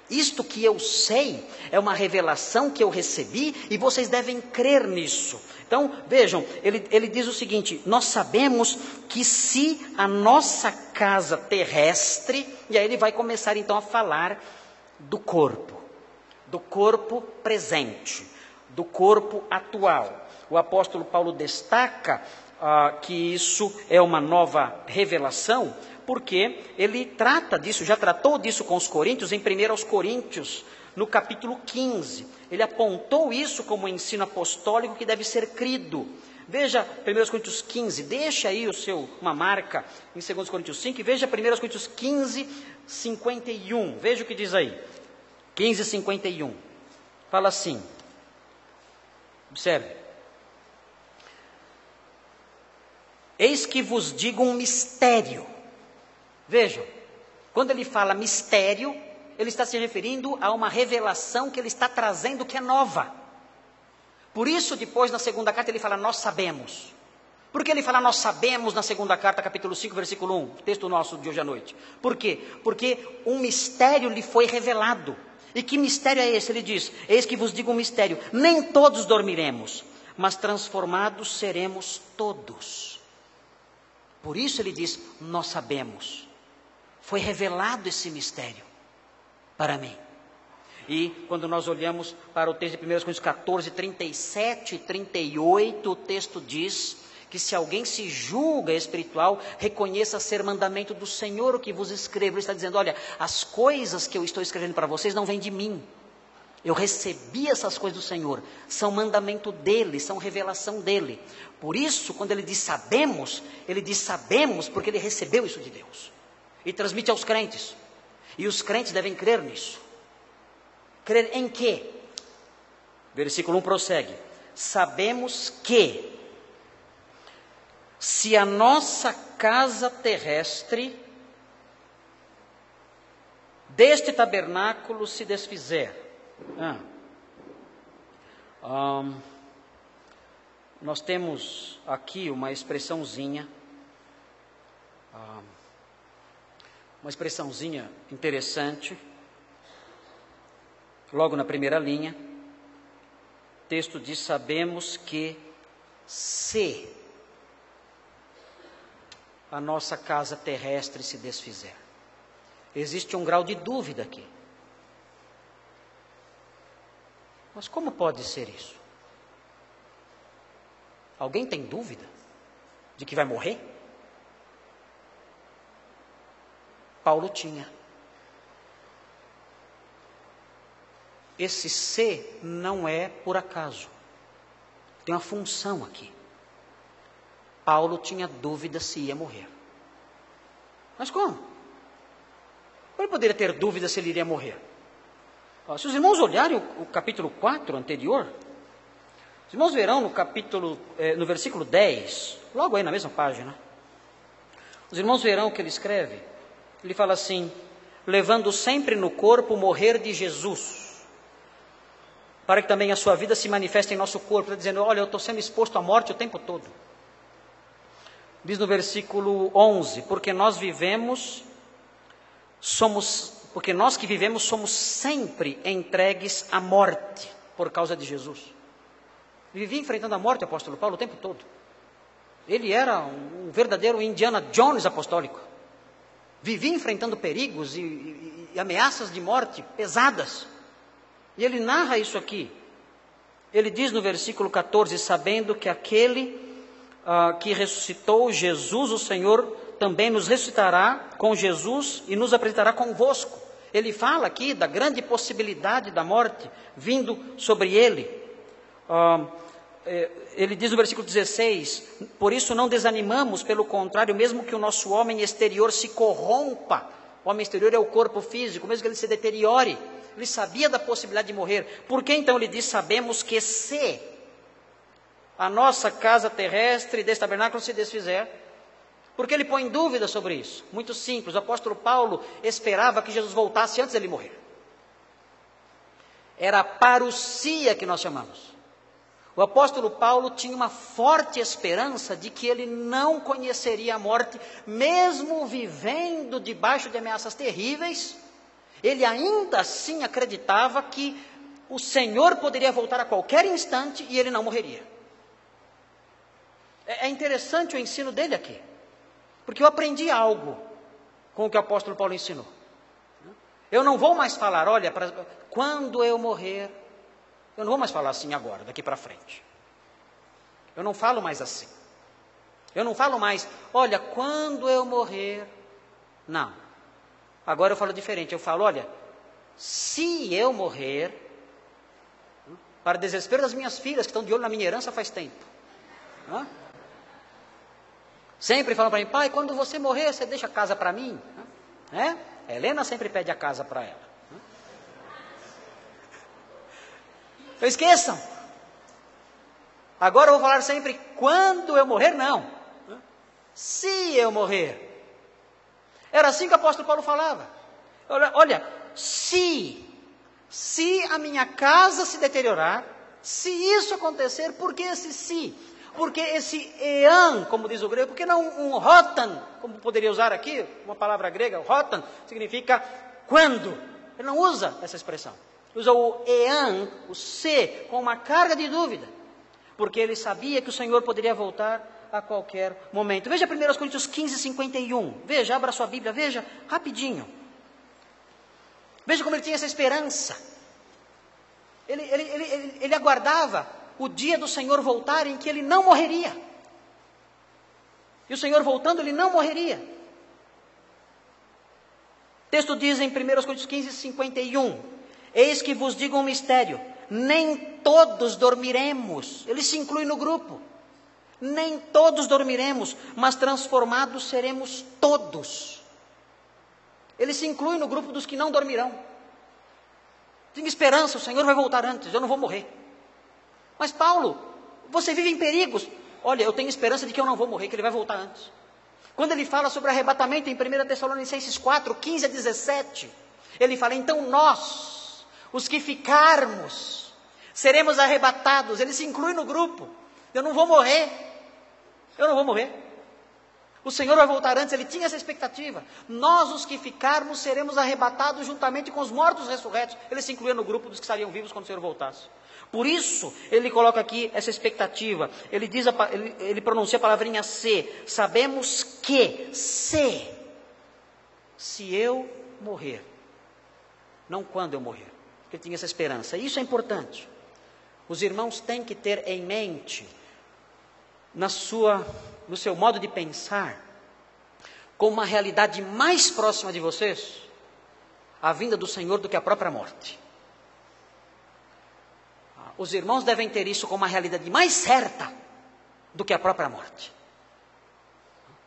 S1: Isto que eu sei é uma revelação que eu recebi e vocês devem crer nisso. Então, vejam, ele diz o seguinte, nós sabemos que se a nossa casa terrestre, e aí ele vai começar então a falar do corpo presente, do corpo atual. O apóstolo Paulo destaca que isso é uma nova revelação, porque ele trata disso, já tratou disso com os coríntios, em 1 Coríntios, no capítulo 15. Ele apontou isso como um ensino apostólico que deve ser crido. Veja 1 Coríntios 15, deixa aí uma marca em 2 Coríntios 5, e veja 1 Coríntios 15, 51. Veja o que diz aí. 15, 51. Fala assim. Observe. Eis que vos digo um mistério. Vejam, quando ele fala mistério, ele está se referindo a uma revelação que ele está trazendo que é nova. Por isso, depois, na segunda carta, ele fala, nós sabemos. Por que ele fala, nós sabemos, na segunda carta, capítulo 5, versículo 1, texto nosso de hoje à noite? Por quê? Porque um mistério lhe foi revelado. E que mistério é esse? Ele diz, eis que vos digo um mistério, nem todos dormiremos, mas transformados seremos todos. Por isso ele diz, nós sabemos. Foi revelado esse mistério para mim. E quando nós olhamos para o texto de 1 Coríntios 14, 37 e 38, o texto diz que se alguém se julga espiritual, reconheça ser mandamento do Senhor o que vos escrevo. Ele está dizendo, olha, as coisas que eu estou escrevendo para vocês não vêm de mim. Eu recebi essas coisas do Senhor, são mandamento dele, são revelação dele. Por isso, quando ele diz sabemos porque ele recebeu isso de Deus. E transmite aos crentes. E os crentes devem crer nisso. Crer em quê? Versículo 1 prossegue. Sabemos que, se a nossa casa terrestre deste tabernáculo se desfizer. Nós temos aqui uma expressãozinha interessante. Logo na primeira linha, o texto diz, sabemos que se a nossa casa terrestre se desfizer. Existe um grau de dúvida aqui. Mas como pode ser isso? Alguém tem dúvida de que vai morrer? Paulo tinha. Esse se não é por acaso. Tem uma função aqui. Paulo tinha dúvida se ia morrer. Mas como? Ele poderia ter dúvida se ele iria morrer. Se os irmãos olharem o capítulo 4 anterior, os irmãos verão no versículo 10, logo aí na mesma página, os irmãos verão o que ele escreve. Ele fala assim, levando sempre no corpo o morrer de Jesus, para que também a sua vida se manifeste em nosso corpo. Está dizendo, olha, eu estou sendo exposto à morte o tempo todo. Diz no versículo 11, porque nós que vivemos somos sempre entregues à morte, por causa de Jesus. Vivia enfrentando a morte, o apóstolo Paulo, o tempo todo. Ele era um verdadeiro Indiana Jones apostólico. Vivia enfrentando perigos e ameaças de morte pesadas. E ele narra isso aqui. Ele diz no versículo 14, sabendo que aquele que ressuscitou Jesus, o Senhor, também nos ressuscitará com Jesus e nos apresentará convosco. Ele fala aqui da grande possibilidade da morte vindo sobre ele. Ele diz no versículo 16, por isso não desanimamos, pelo contrário, mesmo que o nosso homem exterior se corrompa, o homem exterior é o corpo físico, mesmo que ele se deteriore, ele sabia da possibilidade de morrer. Por que então ele diz, sabemos que se a nossa casa terrestre deste tabernáculo se desfizer? Porque ele põe dúvida sobre isso. Muito simples, o apóstolo Paulo esperava que Jesus voltasse antes dele morrer. Era a parousia que nós chamamos. O apóstolo Paulo tinha uma forte esperança de que ele não conheceria a morte, mesmo vivendo debaixo de ameaças terríveis. Ele ainda assim acreditava que o Senhor poderia voltar a qualquer instante e ele não morreria. É interessante o ensino dele aqui, porque eu aprendi algo com o que o apóstolo Paulo ensinou. Eu não vou mais falar, olha, quando eu morrer, eu não vou mais falar assim agora, daqui para frente. Eu não falo mais assim. Eu não falo mais, olha, quando eu morrer. Não. Agora eu falo diferente. Eu falo, olha, se eu morrer, para desespero das minhas filhas, que estão de olho na minha herança faz tempo. Hã? Sempre falam para mim, pai, quando você morrer, você deixa a casa para mim? Né? A Helena sempre pede a casa para ela. Não esqueçam. Agora eu vou falar sempre, quando eu morrer, não. Se eu morrer. Era assim que o apóstolo Paulo falava. Olha, se a minha casa se deteriorar, se isso acontecer, por que esse se? Porque esse ean, como diz o grego, por que não um rotan, como poderia usar aqui, uma palavra grega, rotan, significa quando. Ele não usa essa expressão. Usa o ean, o se, com uma carga de dúvida. Porque ele sabia que o Senhor poderia voltar a qualquer momento. Veja 1 Coríntios 15, 51. Veja, abra sua Bíblia, veja, rapidinho. Veja como ele tinha essa esperança. Ele aguardava o dia do Senhor voltar em que ele não morreria. E o Senhor voltando, ele não morreria. O texto diz em 1 Coríntios 15, 51. Eis que vos digo um mistério. Nem todos dormiremos. Ele se inclui no grupo. Nem todos dormiremos, mas transformados seremos todos. Ele se inclui no grupo dos que não dormirão. Tenha esperança, o Senhor vai voltar antes, eu não vou morrer. Mas Paulo, você vive em perigos. Olha, eu tenho esperança de que eu não vou morrer, que ele vai voltar antes. Quando ele fala sobre arrebatamento em 1 Tessalonicenses 4, 15 a 17, ele fala, então nós, os que ficarmos, seremos arrebatados. Ele se inclui no grupo. Eu não vou morrer. Eu não vou morrer. O Senhor vai voltar antes, ele tinha essa expectativa. Nós, os que ficarmos, seremos arrebatados juntamente com os mortos ressurretos. Ele se incluía no grupo dos que estariam vivos quando o Senhor voltasse. Por isso, ele coloca aqui essa expectativa. Ele pronuncia a palavrinha se. Sabemos que se eu morrer, não quando eu morrer. Ele tinha essa esperança. Isso é importante. Os irmãos têm que ter em mente, no seu modo de pensar, com uma realidade mais próxima de vocês, a vinda do Senhor do que a própria morte. Os irmãos devem ter isso como uma realidade mais certa do que a própria morte.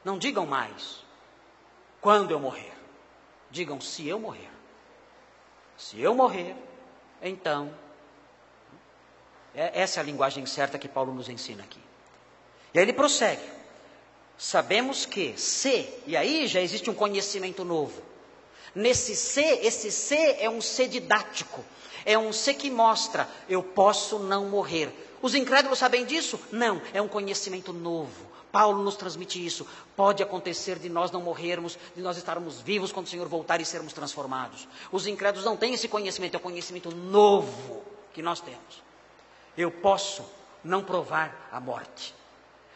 S1: Não digam mais, quando eu morrer. Digam, se eu morrer. Se eu morrer, então, essa é a linguagem certa que Paulo nos ensina aqui. E aí ele prossegue. Sabemos que se, e aí já existe um conhecimento novo. Nesse se, esse se é um se didático. É um se que mostra, eu posso não morrer. Os incrédulos sabem disso? Não, é um conhecimento novo. Paulo nos transmite isso. Pode acontecer de nós não morrermos, de nós estarmos vivos quando o Senhor voltar e sermos transformados. Os incrédulos não têm esse conhecimento, é um conhecimento novo que nós temos. Eu posso não provar a morte.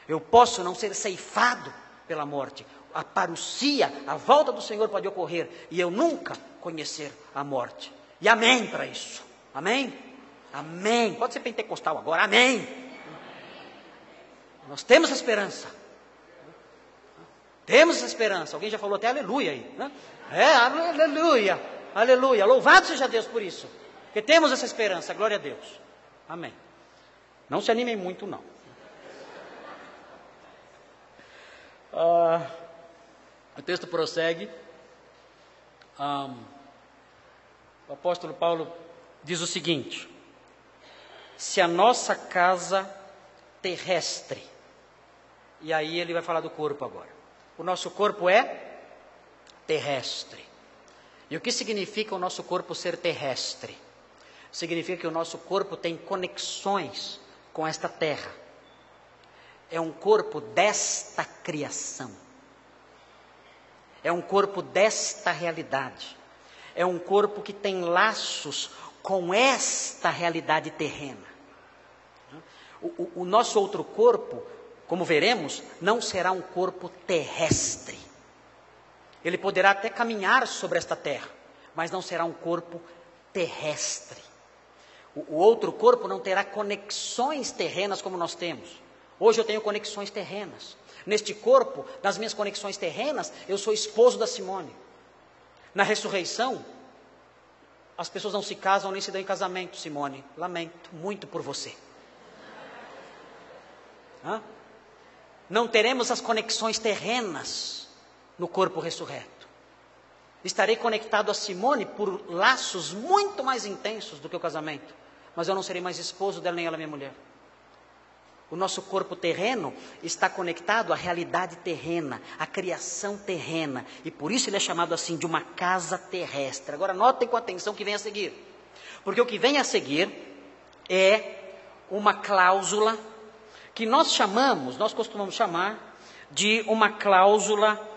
S1: Eu posso não ser ceifado pela morte. A parousia, a volta do Senhor pode ocorrer e eu nunca conhecer a morte. E amém para isso. Amém? Amém. Pode ser pentecostal agora. Amém. Nós temos essa esperança. Temos essa esperança. Alguém já falou até aleluia aí, né? Aleluia. Aleluia. Louvado seja Deus por isso. Porque temos essa esperança. Glória a Deus. Amém. Não se animem muito, não. O texto prossegue. O apóstolo Paulo diz o seguinte: se a nossa casa terrestre, e aí ele vai falar do corpo agora. O nosso corpo é terrestre. E o que significa o nosso corpo ser terrestre? Significa que o nosso corpo tem conexões com esta terra. É um corpo desta criação. É um corpo desta realidade. É um corpo que tem laços com esta realidade terrena. O nosso outro corpo, como veremos, não será um corpo terrestre. Ele poderá até caminhar sobre esta terra, mas não será um corpo terrestre. O outro corpo não terá conexões terrenas como nós temos. Hoje eu tenho conexões terrenas. Neste corpo, das minhas conexões terrenas, eu sou esposo da Simone. Na ressurreição, as pessoas não se casam nem se dão em casamento, Simone. Lamento muito por você. Não teremos as conexões terrenas no corpo ressurreto. Estarei conectado a Simone por laços muito mais intensos do que o casamento. Mas eu não serei mais esposo dela, nem ela minha mulher. O nosso corpo terreno está conectado à realidade terrena, à criação terrena. E por isso ele é chamado assim de uma casa terrestre. Agora notem com atenção o que vem a seguir. Porque o que vem a seguir é uma cláusula que nós costumamos chamar de uma cláusula.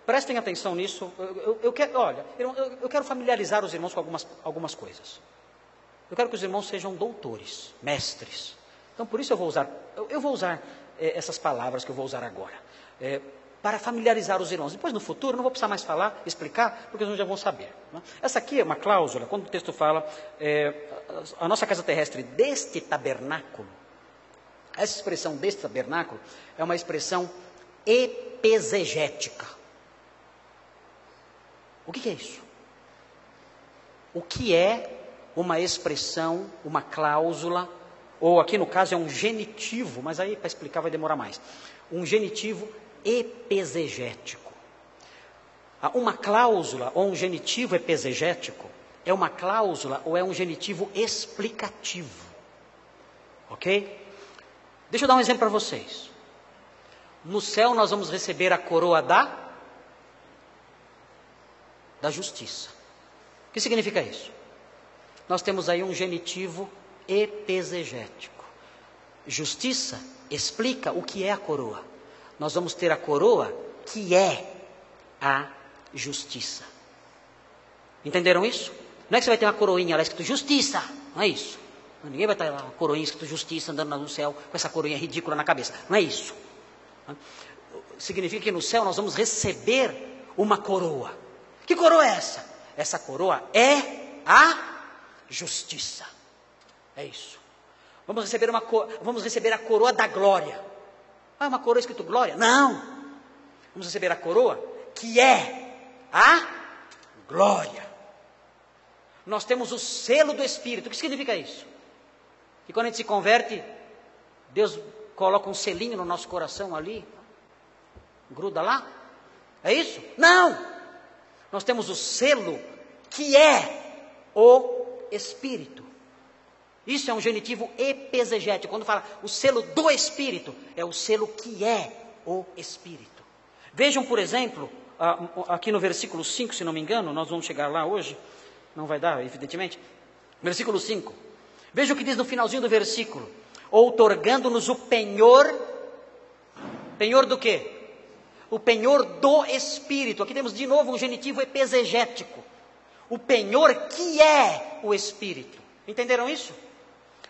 S1: Prestem atenção nisso. Eu quero familiarizar os irmãos com algumas coisas. Eu quero que os irmãos sejam doutores, mestres. Então, por isso eu vou usar essas palavras que eu vou usar agora, para familiarizar os irmãos. Depois, no futuro, não vou precisar mais falar, explicar, porque os irmãos já vão saber. Né? Essa aqui é uma cláusula, quando o texto fala, a nossa casa terrestre deste tabernáculo, essa expressão deste tabernáculo é uma expressão epesegética. O que é isso? O que é uma expressão, uma cláusula, ou aqui no caso é um genitivo, mas aí para explicar vai demorar mais. Um genitivo epesegético. Uma cláusula ou um genitivo epesegético é uma cláusula ou é um genitivo explicativo. Ok? Deixa eu dar um exemplo para vocês. No céu nós vamos receber a coroa da justiça. O que significa isso? Nós temos aí um genitivo epesegético. Justiça explica o que é a coroa. Nós vamos ter a coroa que é a justiça. Entenderam isso? Não é que você vai ter uma coroinha lá escrito justiça, não é isso. Ninguém vai ter lá uma coroinha escrito justiça andando no céu com essa coroinha ridícula na cabeça. Não é isso. Significa que no céu nós vamos receber uma coroa. Que coroa é essa? Essa coroa é a justiça. É isso. Vamos receber a coroa da glória. Uma coroa escrito glória? Não. Vamos receber a coroa que é a glória. Nós temos o selo do Espírito. O que significa isso? Que quando a gente se converte, Deus coloca um selinho no nosso coração ali, gruda lá? É isso? Não! Nós temos o selo que é o Espírito. Isso é um genitivo epesegético. Quando fala o selo do Espírito, é o selo que é o Espírito. Vejam, por exemplo, aqui no versículo 5, se não me engano, nós vamos chegar lá hoje, não vai dar, evidentemente. Versículo 5. Veja o que diz no finalzinho do versículo. Outorgando-nos o penhor. Penhor do quê? O penhor do Espírito. Aqui temos de novo um genitivo epesegético. O penhor que é o Espírito. Entenderam isso?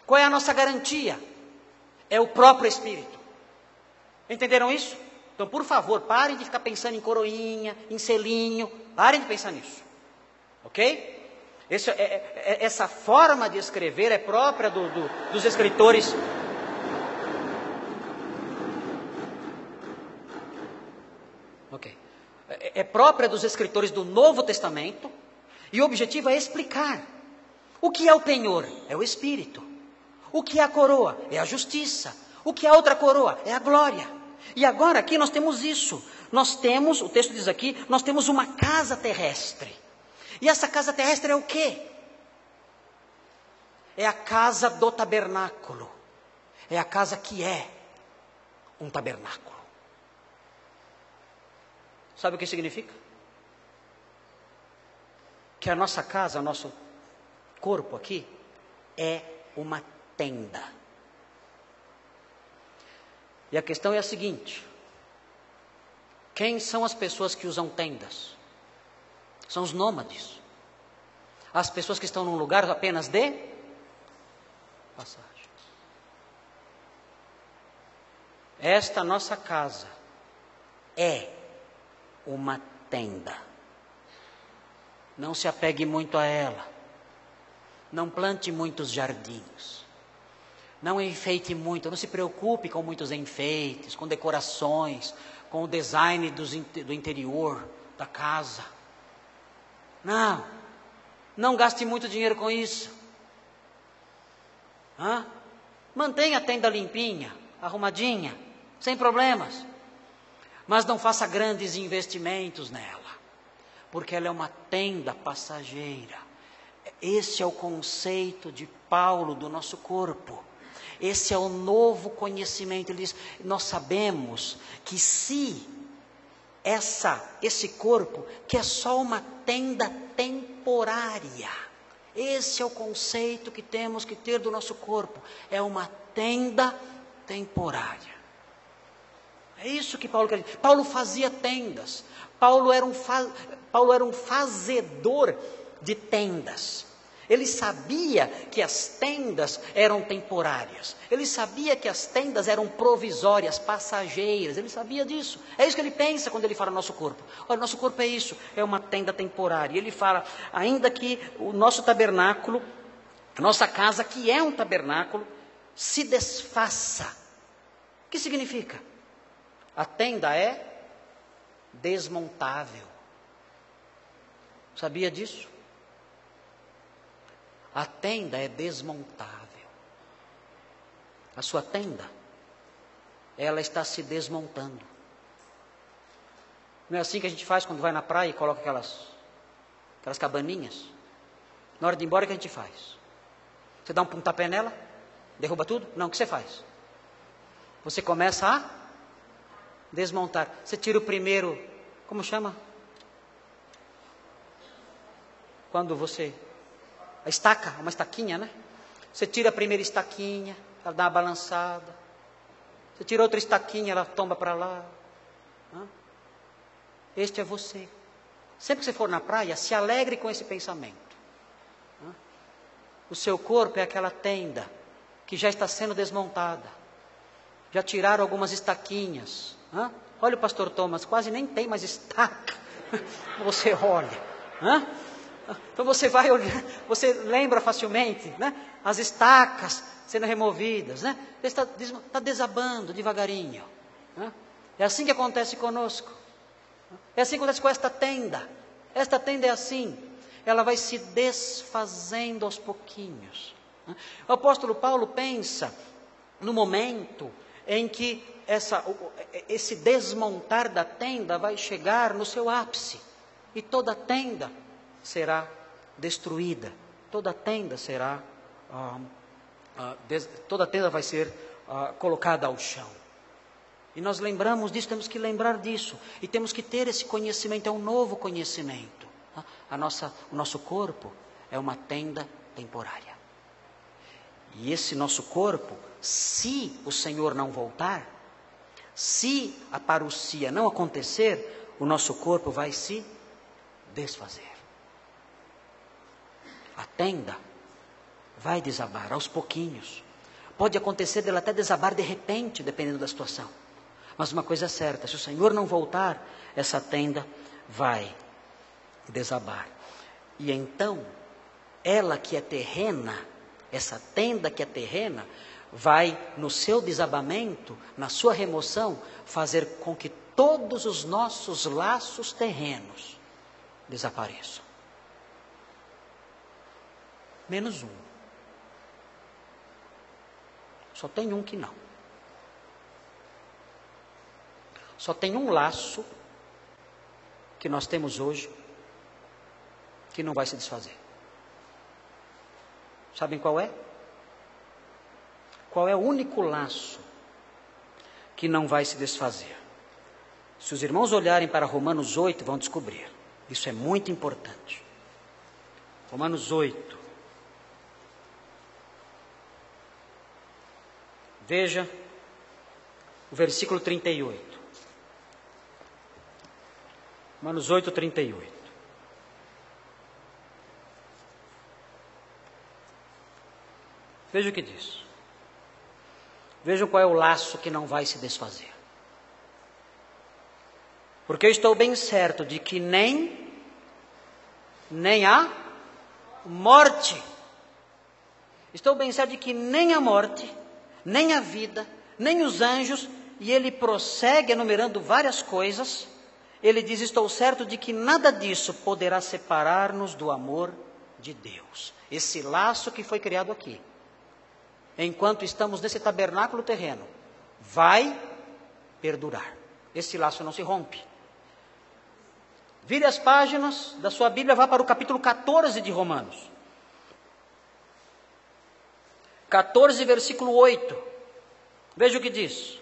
S1: Qual é a nossa garantia? É o próprio Espírito. Entenderam isso? Então, por favor, parem de ficar pensando em coroinha, em selinho. Parem de pensar nisso. Ok? Essa forma de escrever é própria dos escritores. Ok. É própria dos escritores do Novo Testamento. E o objetivo é explicar. O que é o penhor? É o Espírito. O que é a coroa? É a justiça. O que é a outra coroa? É a glória. E agora aqui nós temos isso. Nós temos, o texto diz aqui, nós temos uma casa terrestre. E essa casa terrestre é o quê? É a casa do tabernáculo. É a casa que é um tabernáculo. Sabe o que significa? Que a nossa casa, o nosso corpo aqui, é uma tenda. E a questão é a seguinte: quem são as pessoas que usam tendas? São os nômades. As pessoas que estão num lugar apenas de passagem. Esta nossa casa é uma tenda. Não se apegue muito a ela. Não plante muitos jardins. Não enfeite muito, não se preocupe com muitos enfeites, com decorações, com o design do interior da casa. Não gaste muito dinheiro com isso. Mantenha a tenda limpinha, arrumadinha, sem problemas. Mas não faça grandes investimentos nela, porque ela é uma tenda passageira. Esse é o conceito de Paulo do nosso corpo. Esse é o novo conhecimento. Ele diz, nós sabemos que se esse corpo, que é só uma tenda temporária, esse é o conceito que temos que ter do nosso corpo, é uma tenda temporária. É isso que Paulo quer dizer. Paulo fazia tendas, Paulo era um fazedor de tendas. Ele sabia que as tendas eram temporárias. Ele sabia que as tendas eram provisórias, passageiras. Ele sabia disso. É isso que ele pensa quando ele fala nosso corpo. Olha, nosso corpo é isso, é uma tenda temporária. E ele fala, ainda que o nosso tabernáculo, a nossa casa, que é um tabernáculo, se desfaça. O que significa? A tenda é desmontável. Sabia disso? A tenda é desmontável. A sua tenda, ela está se desmontando. Não é assim que a gente faz quando vai na praia e coloca aquelas cabaninhas? Na hora de ir embora, o que a gente faz? Você dá um pontapé nela? Derruba tudo? Não, o que você faz? Você começa a desmontar. Você tira o primeiro, como chama? Quando você... A estaca, uma estaquinha, né? Você tira a primeira estaquinha, ela dá uma balançada. Você tira outra estaquinha, ela tomba para lá. Este é você. Sempre que você for na praia, se alegre com esse pensamento. O seu corpo é aquela tenda que já está sendo desmontada. Já tiraram algumas estaquinhas. Olha o pastor Thomas, quase nem tem mais estaca. Você olha. Então você vai olhar, você lembra facilmente, né? As estacas sendo removidas, né? Está desabando devagarinho. É assim que acontece conosco. É assim que acontece com esta tenda. Esta tenda é assim. Ela vai se desfazendo aos pouquinhos. O apóstolo Paulo pensa no momento em que esse desmontar da tenda vai chegar no seu ápice. E toda a tenda será destruída. Toda a tenda será... toda a tenda vai ser colocada ao chão. E nós lembramos disso, temos que lembrar disso. E temos que ter esse conhecimento, é um novo conhecimento. O nosso corpo é uma tenda temporária. E esse nosso corpo, se o Senhor não voltar, se a parousia não acontecer, o nosso corpo vai se desfazer. A tenda vai desabar aos pouquinhos. Pode acontecer dela até desabar de repente, dependendo da situação. Mas uma coisa é certa, se o Senhor não voltar, essa tenda vai desabar. E então, ela que é terrena, essa tenda que é terrena, vai no seu desabamento, na sua remoção, fazer com que todos os nossos laços terrenos desapareçam. Menos um. Só tem um que não. Só tem um laço que nós temos hoje que não vai se desfazer. Sabem qual é? Qual é o único laço que não vai se desfazer? Se os irmãos olharem para Romanos 8, vão descobrir. Isso é muito importante. Romanos 8. Veja o versículo 38. Romanos 8, 38. Veja o que diz. Vejam qual é o laço que não vai se desfazer. Porque eu estou bem certo de que nem a morte. Estou bem certo de que nem a morte, nem a vida, nem os anjos, e ele prossegue enumerando várias coisas. Ele diz: estou certo de que nada disso poderá separar-nos do amor de Deus. Esse laço que foi criado aqui, enquanto estamos nesse tabernáculo terreno, vai perdurar. Esse laço não se rompe. Vire as páginas da sua Bíblia, vá para o capítulo 14 de Romanos. 14, versículo 8. Veja o que diz.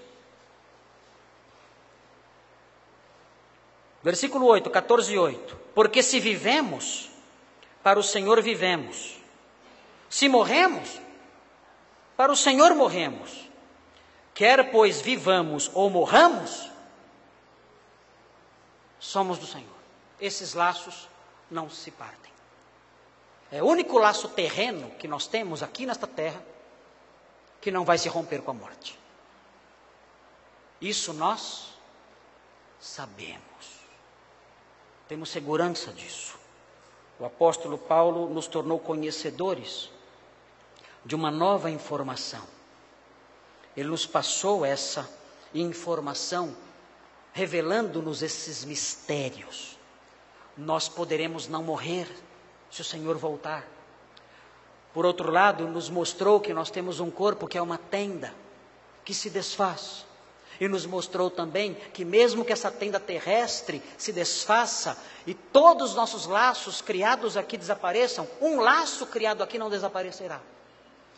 S1: Versículo 8, 14 e 8. Porque se vivemos, para o Senhor vivemos. Se morremos, para o Senhor morremos. Quer pois vivamos ou morramos, somos do Senhor. Esses laços não se partem. É o único laço terreno que nós temos aqui nesta terra que não vai se romper com a morte. Isso nós sabemos. Temos segurança disso. O apóstolo Paulo nos tornou conhecedores de uma nova informação. Ele nos passou essa informação, revelando-nos esses mistérios. Nós poderemos não morrer se o Senhor voltar. Por outro lado, nos mostrou que nós temos um corpo que é uma tenda, que se desfaz. E nos mostrou também que mesmo que essa tenda terrestre se desfaça e todos os nossos laços criados aqui desapareçam, um laço criado aqui não desaparecerá.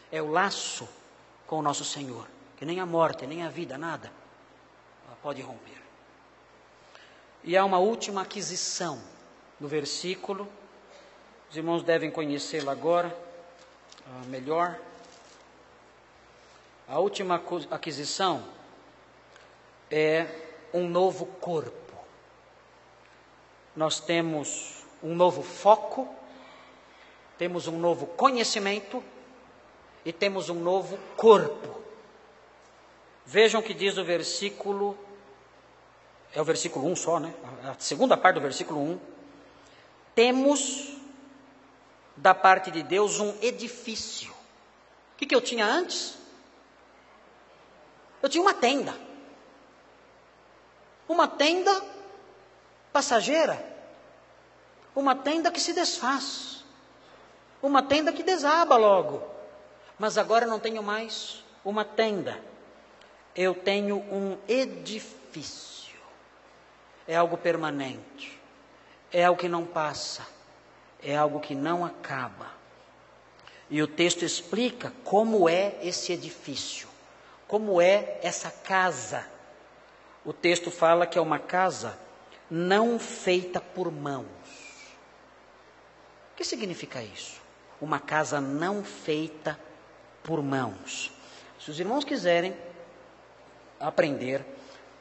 S1: É o laço com o nosso Senhor, que nem a morte, nem a vida, nada pode romper. E há uma última aquisição no versículo, os irmãos devem conhecê-la agora melhor. A última aquisição é um novo corpo. Nós temos um novo foco, temos um novo conhecimento e temos um novo corpo. Vejam o que diz o versículo, é o versículo 1 só, né? A segunda parte do versículo 1. Temos da parte de Deus um edifício. O que eu tinha antes? Eu tinha uma tenda. Uma tenda passageira. Uma tenda que se desfaz. Uma tenda que desaba logo. Mas agora eu não tenho mais uma tenda. Eu tenho um edifício. É algo permanente. É algo que não passa. É algo que não acaba. E o texto explica como é esse edifício. Como é essa casa. O texto fala que é uma casa não feita por mãos. O que significa isso? Uma casa não feita por mãos. Se os irmãos quiserem aprender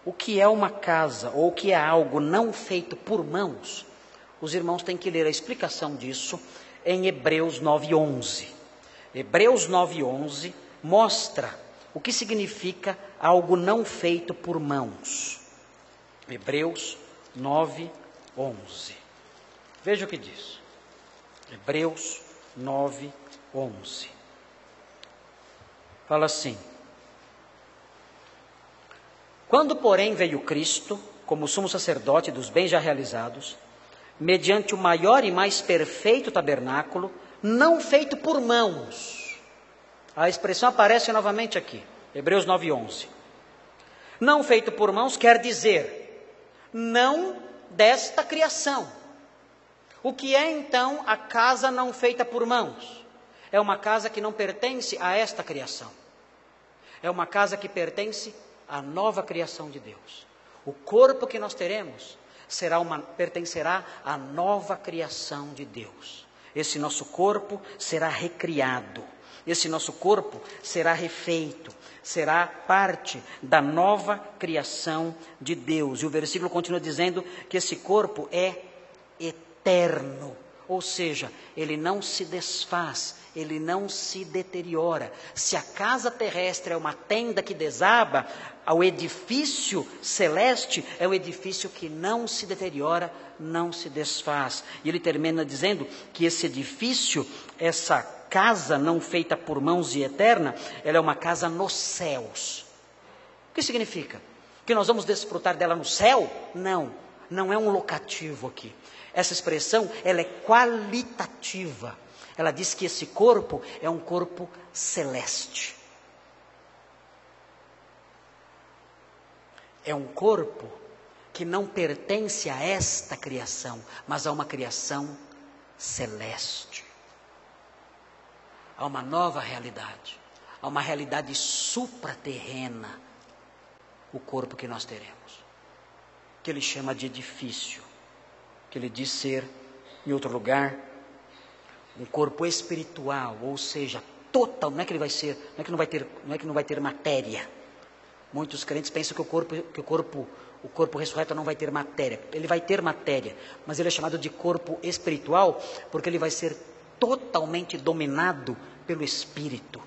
S1: o que é uma casa ou o que é algo não feito por mãos, os irmãos têm que ler a explicação disso em Hebreus 9:11. Hebreus 9:11 mostra o que significa algo não feito por mãos. Hebreus 9:11. Veja o que diz. Hebreus 9:11. Fala assim: quando, porém, veio Cristo, como sumo sacerdote dos bens já realizados, mediante o maior e mais perfeito tabernáculo, não feito por mãos. A expressão aparece novamente aqui, Hebreus 9:11. Não feito por mãos quer dizer, não desta criação. O que é então a casa não feita por mãos? É uma casa que não pertence a esta criação. É uma casa que pertence à nova criação de Deus. O corpo que nós teremos pertencerá à nova criação de Deus. Esse nosso corpo será recriado. Esse nosso corpo será refeito, será parte da nova criação de Deus. E o versículo continua dizendo que esse corpo é eterno, ou seja, ele não se desfaz, ele não se deteriora. Se a casa terrestre é uma tenda que desaba, o edifício celeste é um edifício que não se deteriora, não se desfaz. E ele termina dizendo que esse edifício, essa casa não feita por mãos e eterna, ela é uma casa nos céus. O que significa? Que nós vamos desfrutar dela no céu? Não, não é um locativo aqui. Essa expressão, ela é qualitativa. Ela diz que esse corpo é um corpo celeste. É um corpo que não pertence a esta criação, mas a uma criação celeste. Há uma nova realidade, há uma realidade supraterrena, o corpo que nós teremos, que ele chama de edifício, que ele diz ser, em outro lugar, um corpo espiritual, ou seja, total, não é que ele vai ser, não é que não vai ter matéria. Muitos crentes pensam que o corpo ressurreto não vai ter matéria. Ele vai ter matéria, mas ele é chamado de corpo espiritual, porque ele vai ser totalmente dominado pelo Espírito.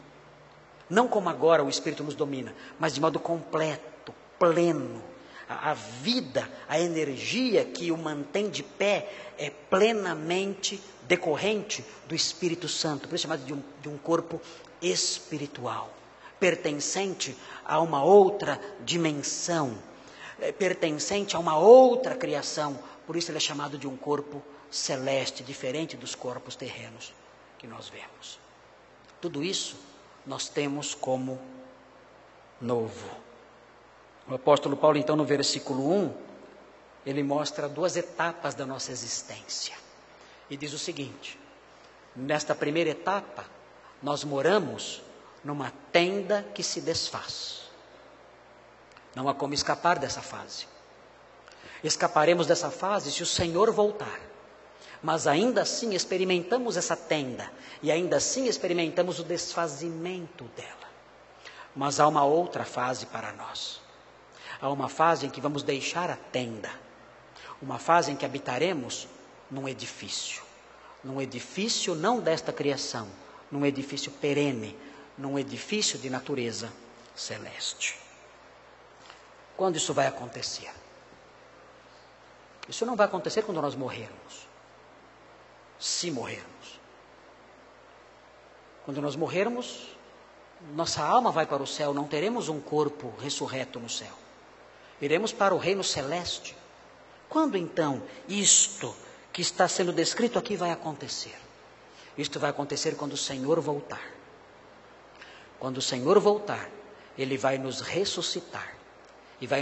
S1: Não como agora o Espírito nos domina, mas de modo completo, pleno. A vida, a energia que o mantém de pé é plenamente decorrente do Espírito Santo. Por isso é chamado de um corpo espiritual, pertencente a uma outra dimensão, pertencente a uma outra criação. Por isso ele é chamado de um corpo celeste, diferente dos corpos terrenos que nós vemos. Tudo isso nós temos como novo. O apóstolo Paulo, então, no versículo 1, ele mostra 2 etapas da nossa existência. E diz o seguinte: nesta primeira etapa, nós moramos numa tenda que se desfaz. Não há como escapar dessa fase. Escaparemos dessa fase se o Senhor voltar. Mas ainda assim experimentamos essa tenda, e ainda assim experimentamos o desfazimento dela. Mas há uma outra fase para nós. Há uma fase em que vamos deixar a tenda. Uma fase em que habitaremos num edifício não desta criação, num edifício perene, num edifício de natureza celeste. Quando isso vai acontecer? Isso não vai acontecer quando nós morrermos. Se morrermos. Quando nós morrermos, nossa alma vai para o céu, não teremos um corpo ressurreto no céu. Iremos para o reino celeste. Quando então isto que está sendo descrito aqui vai acontecer? Isto vai acontecer quando o Senhor voltar. Quando o Senhor voltar, Ele vai nos ressuscitar e vai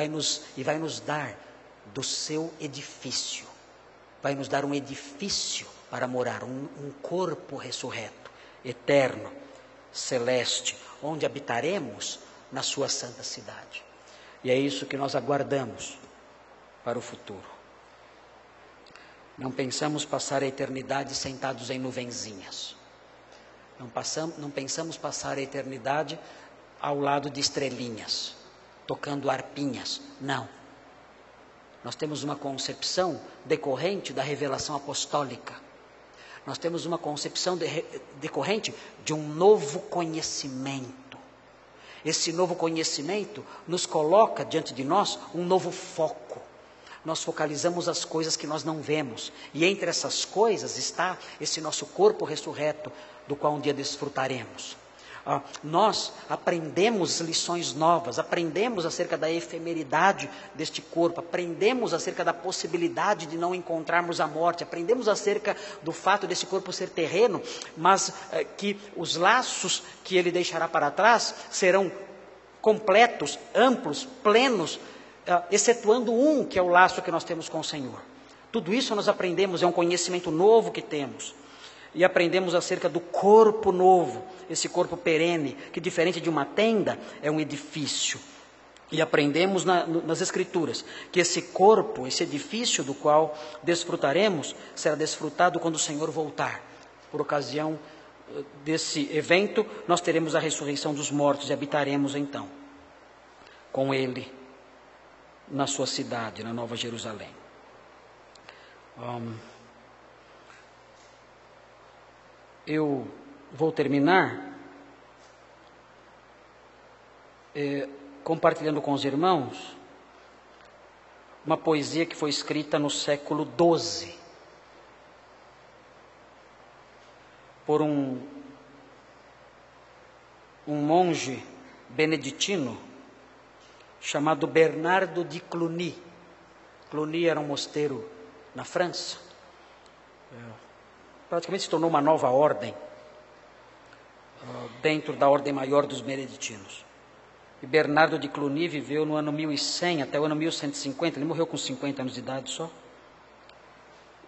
S1: nos dar do seu edifício. Vai nos dar um edifício para morar, um corpo ressurreto, eterno, celeste, onde habitaremos na sua santa cidade. E é isso que nós aguardamos para o futuro. Não pensamos passar a eternidade sentados em nuvenzinhas. Não pensamos passar a eternidade ao lado de estrelinhas, tocando harpinhas. Não. Nós temos uma concepção decorrente da revelação apostólica. Nós temos uma concepção decorrente de um novo conhecimento. Esse novo conhecimento nos coloca diante de nós um novo foco. Nós focalizamos as coisas que nós não vemos. E entre essas coisas está esse nosso corpo ressurreto, do qual um dia desfrutaremos. Nós aprendemos lições novas, aprendemos acerca da efemeridade deste corpo, aprendemos acerca da possibilidade de não encontrarmos a morte, aprendemos acerca do fato desse corpo ser terreno, mas que os laços que ele deixará para trás serão completos, amplos, plenos, excetuando um, que é o laço que nós temos com o Senhor. Tudo isso nós aprendemos, é um conhecimento novo que temos. E aprendemos acerca do corpo novo, esse corpo perene, que diferente de uma tenda, é um edifício. E aprendemos nas Escrituras que esse corpo, esse edifício do qual desfrutaremos, será desfrutado quando o Senhor voltar. Por ocasião desse evento, nós teremos a ressurreição dos mortos e habitaremos então com Ele na sua cidade, na Nova Jerusalém. Eu vou terminar compartilhando com os irmãos uma poesia que foi escrita no século XII. por um monge beneditino chamado Bernardo de Cluny. Cluny era um mosteiro na França. Praticamente se tornou uma nova ordem dentro da ordem maior dos beneditinos. E Bernardo de Cluny viveu no ano 1100 até o ano 1150, ele morreu com 50 anos de idade só.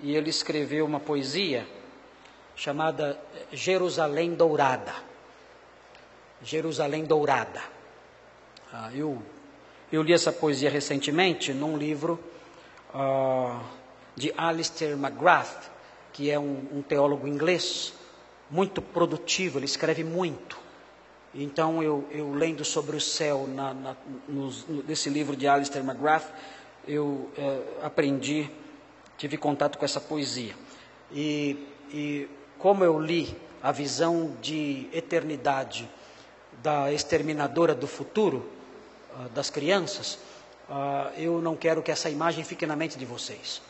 S1: E ele escreveu uma poesia chamada Jerusalém Dourada. Jerusalém Dourada. Eu li essa poesia recentemente num livro de Alistair McGrath, que é um teólogo inglês muito produtivo, ele escreve muito. Então, eu lendo sobre o céu nesse livro de Alistair McGrath, eu aprendi, tive contato com essa poesia. E como eu li a visão de eternidade da exterminadora do futuro, das crianças, eu não quero que essa imagem fique na mente de vocês.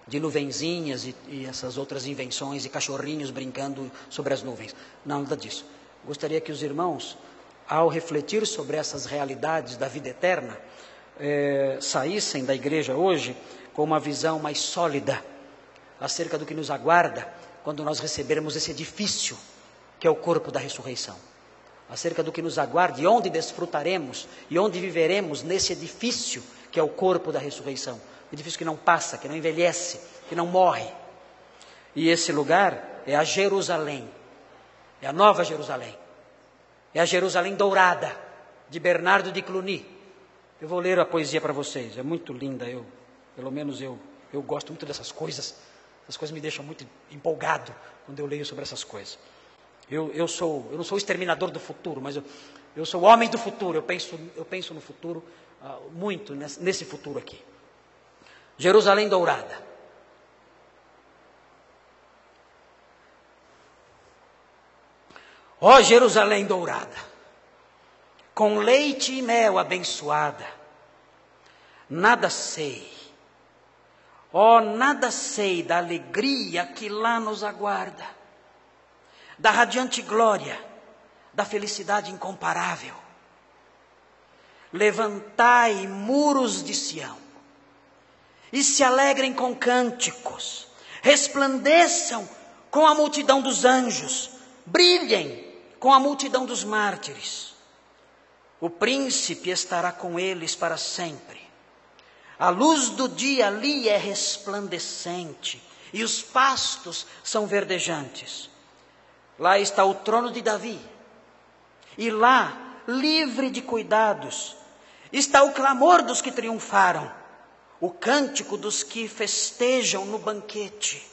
S1: De nuvenzinhas e essas outras invenções e cachorrinhos brincando sobre as nuvens. Não, nada disso. Gostaria que os irmãos, ao refletir sobre essas realidades da vida eterna, saíssem da igreja hoje com uma visão mais sólida acerca do que nos aguarda quando nós recebermos esse edifício que é o corpo da ressurreição. Acerca do que nos aguarda e onde desfrutaremos e onde viveremos nesse edifício que é o corpo da ressurreição. Edifício que não passa, que não envelhece, que não morre. E esse lugar é a Jerusalém. É a Nova Jerusalém. É a Jerusalém Dourada, de Bernardo de Cluny. Eu vou ler a poesia para vocês. É muito linda. Pelo menos eu gosto muito dessas coisas. Essas coisas me deixam muito empolgado quando eu leio sobre essas coisas. Eu não sou o exterminador do futuro, mas eu sou o homem do futuro. Eu penso no futuro, muito nesse futuro aqui. Jerusalém Dourada. Ó Jerusalém dourada, com leite e mel abençoada, nada sei, nada sei da alegria que lá nos aguarda, da radiante glória, da felicidade incomparável. Levantai muros de Sião, e se alegrem com cânticos, resplandeçam com a multidão dos anjos, brilhem com a multidão dos mártires. O príncipe estará com eles para sempre. A luz do dia ali é resplandecente, e os pastos são verdejantes. Lá está o trono de Davi, e lá, livre de cuidados, está o clamor dos que triunfaram, o cântico dos que festejam no banquete.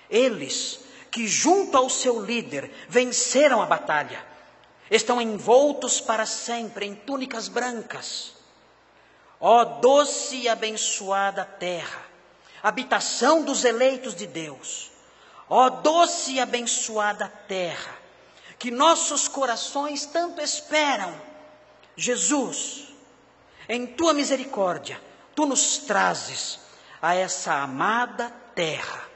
S1: Eles que junto ao seu líder venceram a batalha, estão envoltos para sempre em túnicas brancas. Ó doce e abençoada terra, habitação dos eleitos de Deus. Ó doce e abençoada terra, que nossos corações tanto esperam. Jesus, em tua misericórdia, tu nos trazes a essa amada terra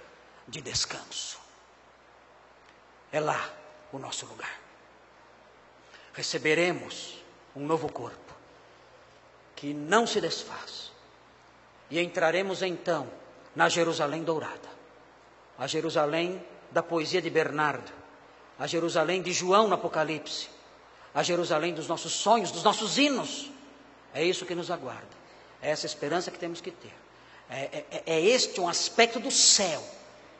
S1: de descanso. É lá o nosso lugar. Receberemos um novo corpo que não se desfaz. E entraremos então na Jerusalém Dourada. A Jerusalém da poesia de Bernardo. A Jerusalém de João no Apocalipse. A Jerusalém dos nossos sonhos, dos nossos hinos. É isso que nos aguarda. É essa esperança que temos que ter. É este um aspecto do céu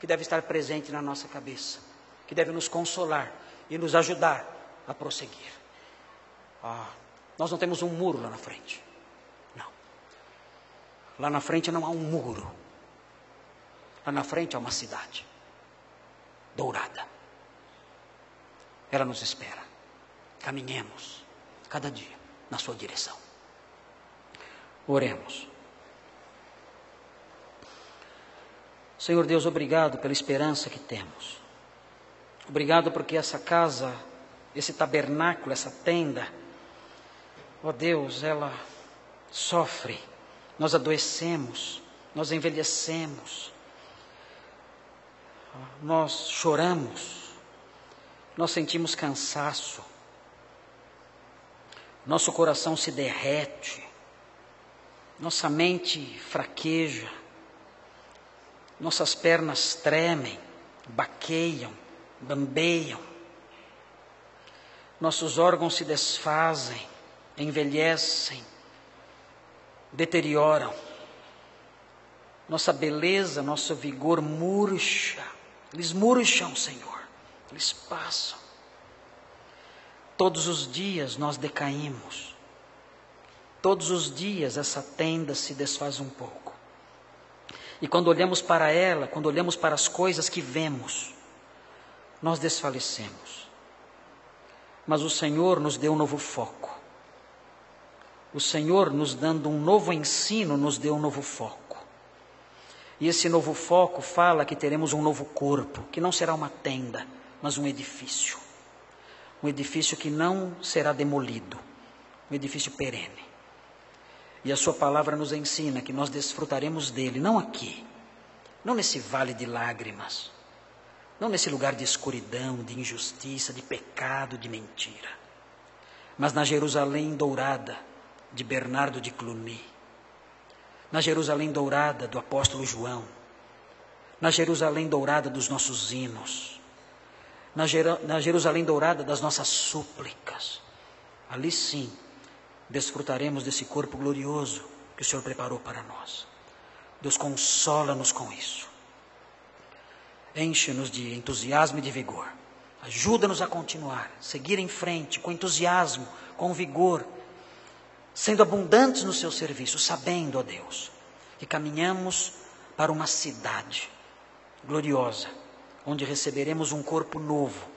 S1: que deve estar presente na nossa cabeça, que deve nos consolar e nos ajudar a prosseguir. Nós não temos um muro lá na frente. Não. Lá na frente não há um muro. Lá na frente há uma cidade dourada. Ela nos espera. Caminhemos cada dia na sua direção. Oremos. Senhor Deus, obrigado pela esperança que temos. Obrigado porque essa casa, esse tabernáculo, essa tenda, ó Deus, ela sofre, nós adoecemos, nós envelhecemos. nós choramos, nós sentimos cansaço, nosso coração se derrete, nossa mente fraqueja, nossas pernas tremem, baqueiam, bambeiam, nossos órgãos se desfazem, envelhecem, deterioram, nossa beleza, nosso vigor murcha, eles murcham, Senhor, eles passam. Todos os dias nós decaímos, todos os dias essa tenda se desfaz um pouco. E quando olhamos para ela, quando olhamos para as coisas que vemos, nós desfalecemos. Mas o Senhor nos deu um novo foco. O Senhor, nos dando um novo ensino, nos deu um novo foco. E esse novo foco fala que teremos um novo corpo, que não será uma tenda, mas um edifício. Um edifício que não será demolido, um edifício perene. E a sua palavra nos ensina que nós desfrutaremos dele, não aqui, não nesse vale de lágrimas, não nesse lugar de escuridão, de injustiça, de pecado, de mentira, mas na Jerusalém dourada de Bernardo de Cluny, na Jerusalém dourada do apóstolo João, na Jerusalém dourada dos nossos hinos, na Jerusalém dourada das nossas súplicas. Ali sim, desfrutaremos desse corpo glorioso que o Senhor preparou para nós. Deus, consola-nos com isso. Enche-nos de entusiasmo e de vigor. Ajuda-nos a continuar, seguir em frente com entusiasmo, com vigor, sendo abundantes no seu serviço, sabendo, ó Deus, que caminhamos para uma cidade gloriosa, onde receberemos um corpo novo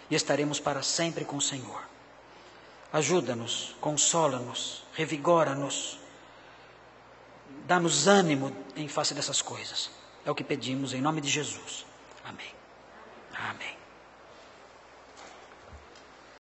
S1: e estaremos para sempre com o Senhor. Ajuda-nos, consola-nos, revigora-nos, dá-nos ânimo em face dessas coisas. É o que pedimos em nome de Jesus. Amém. Amém.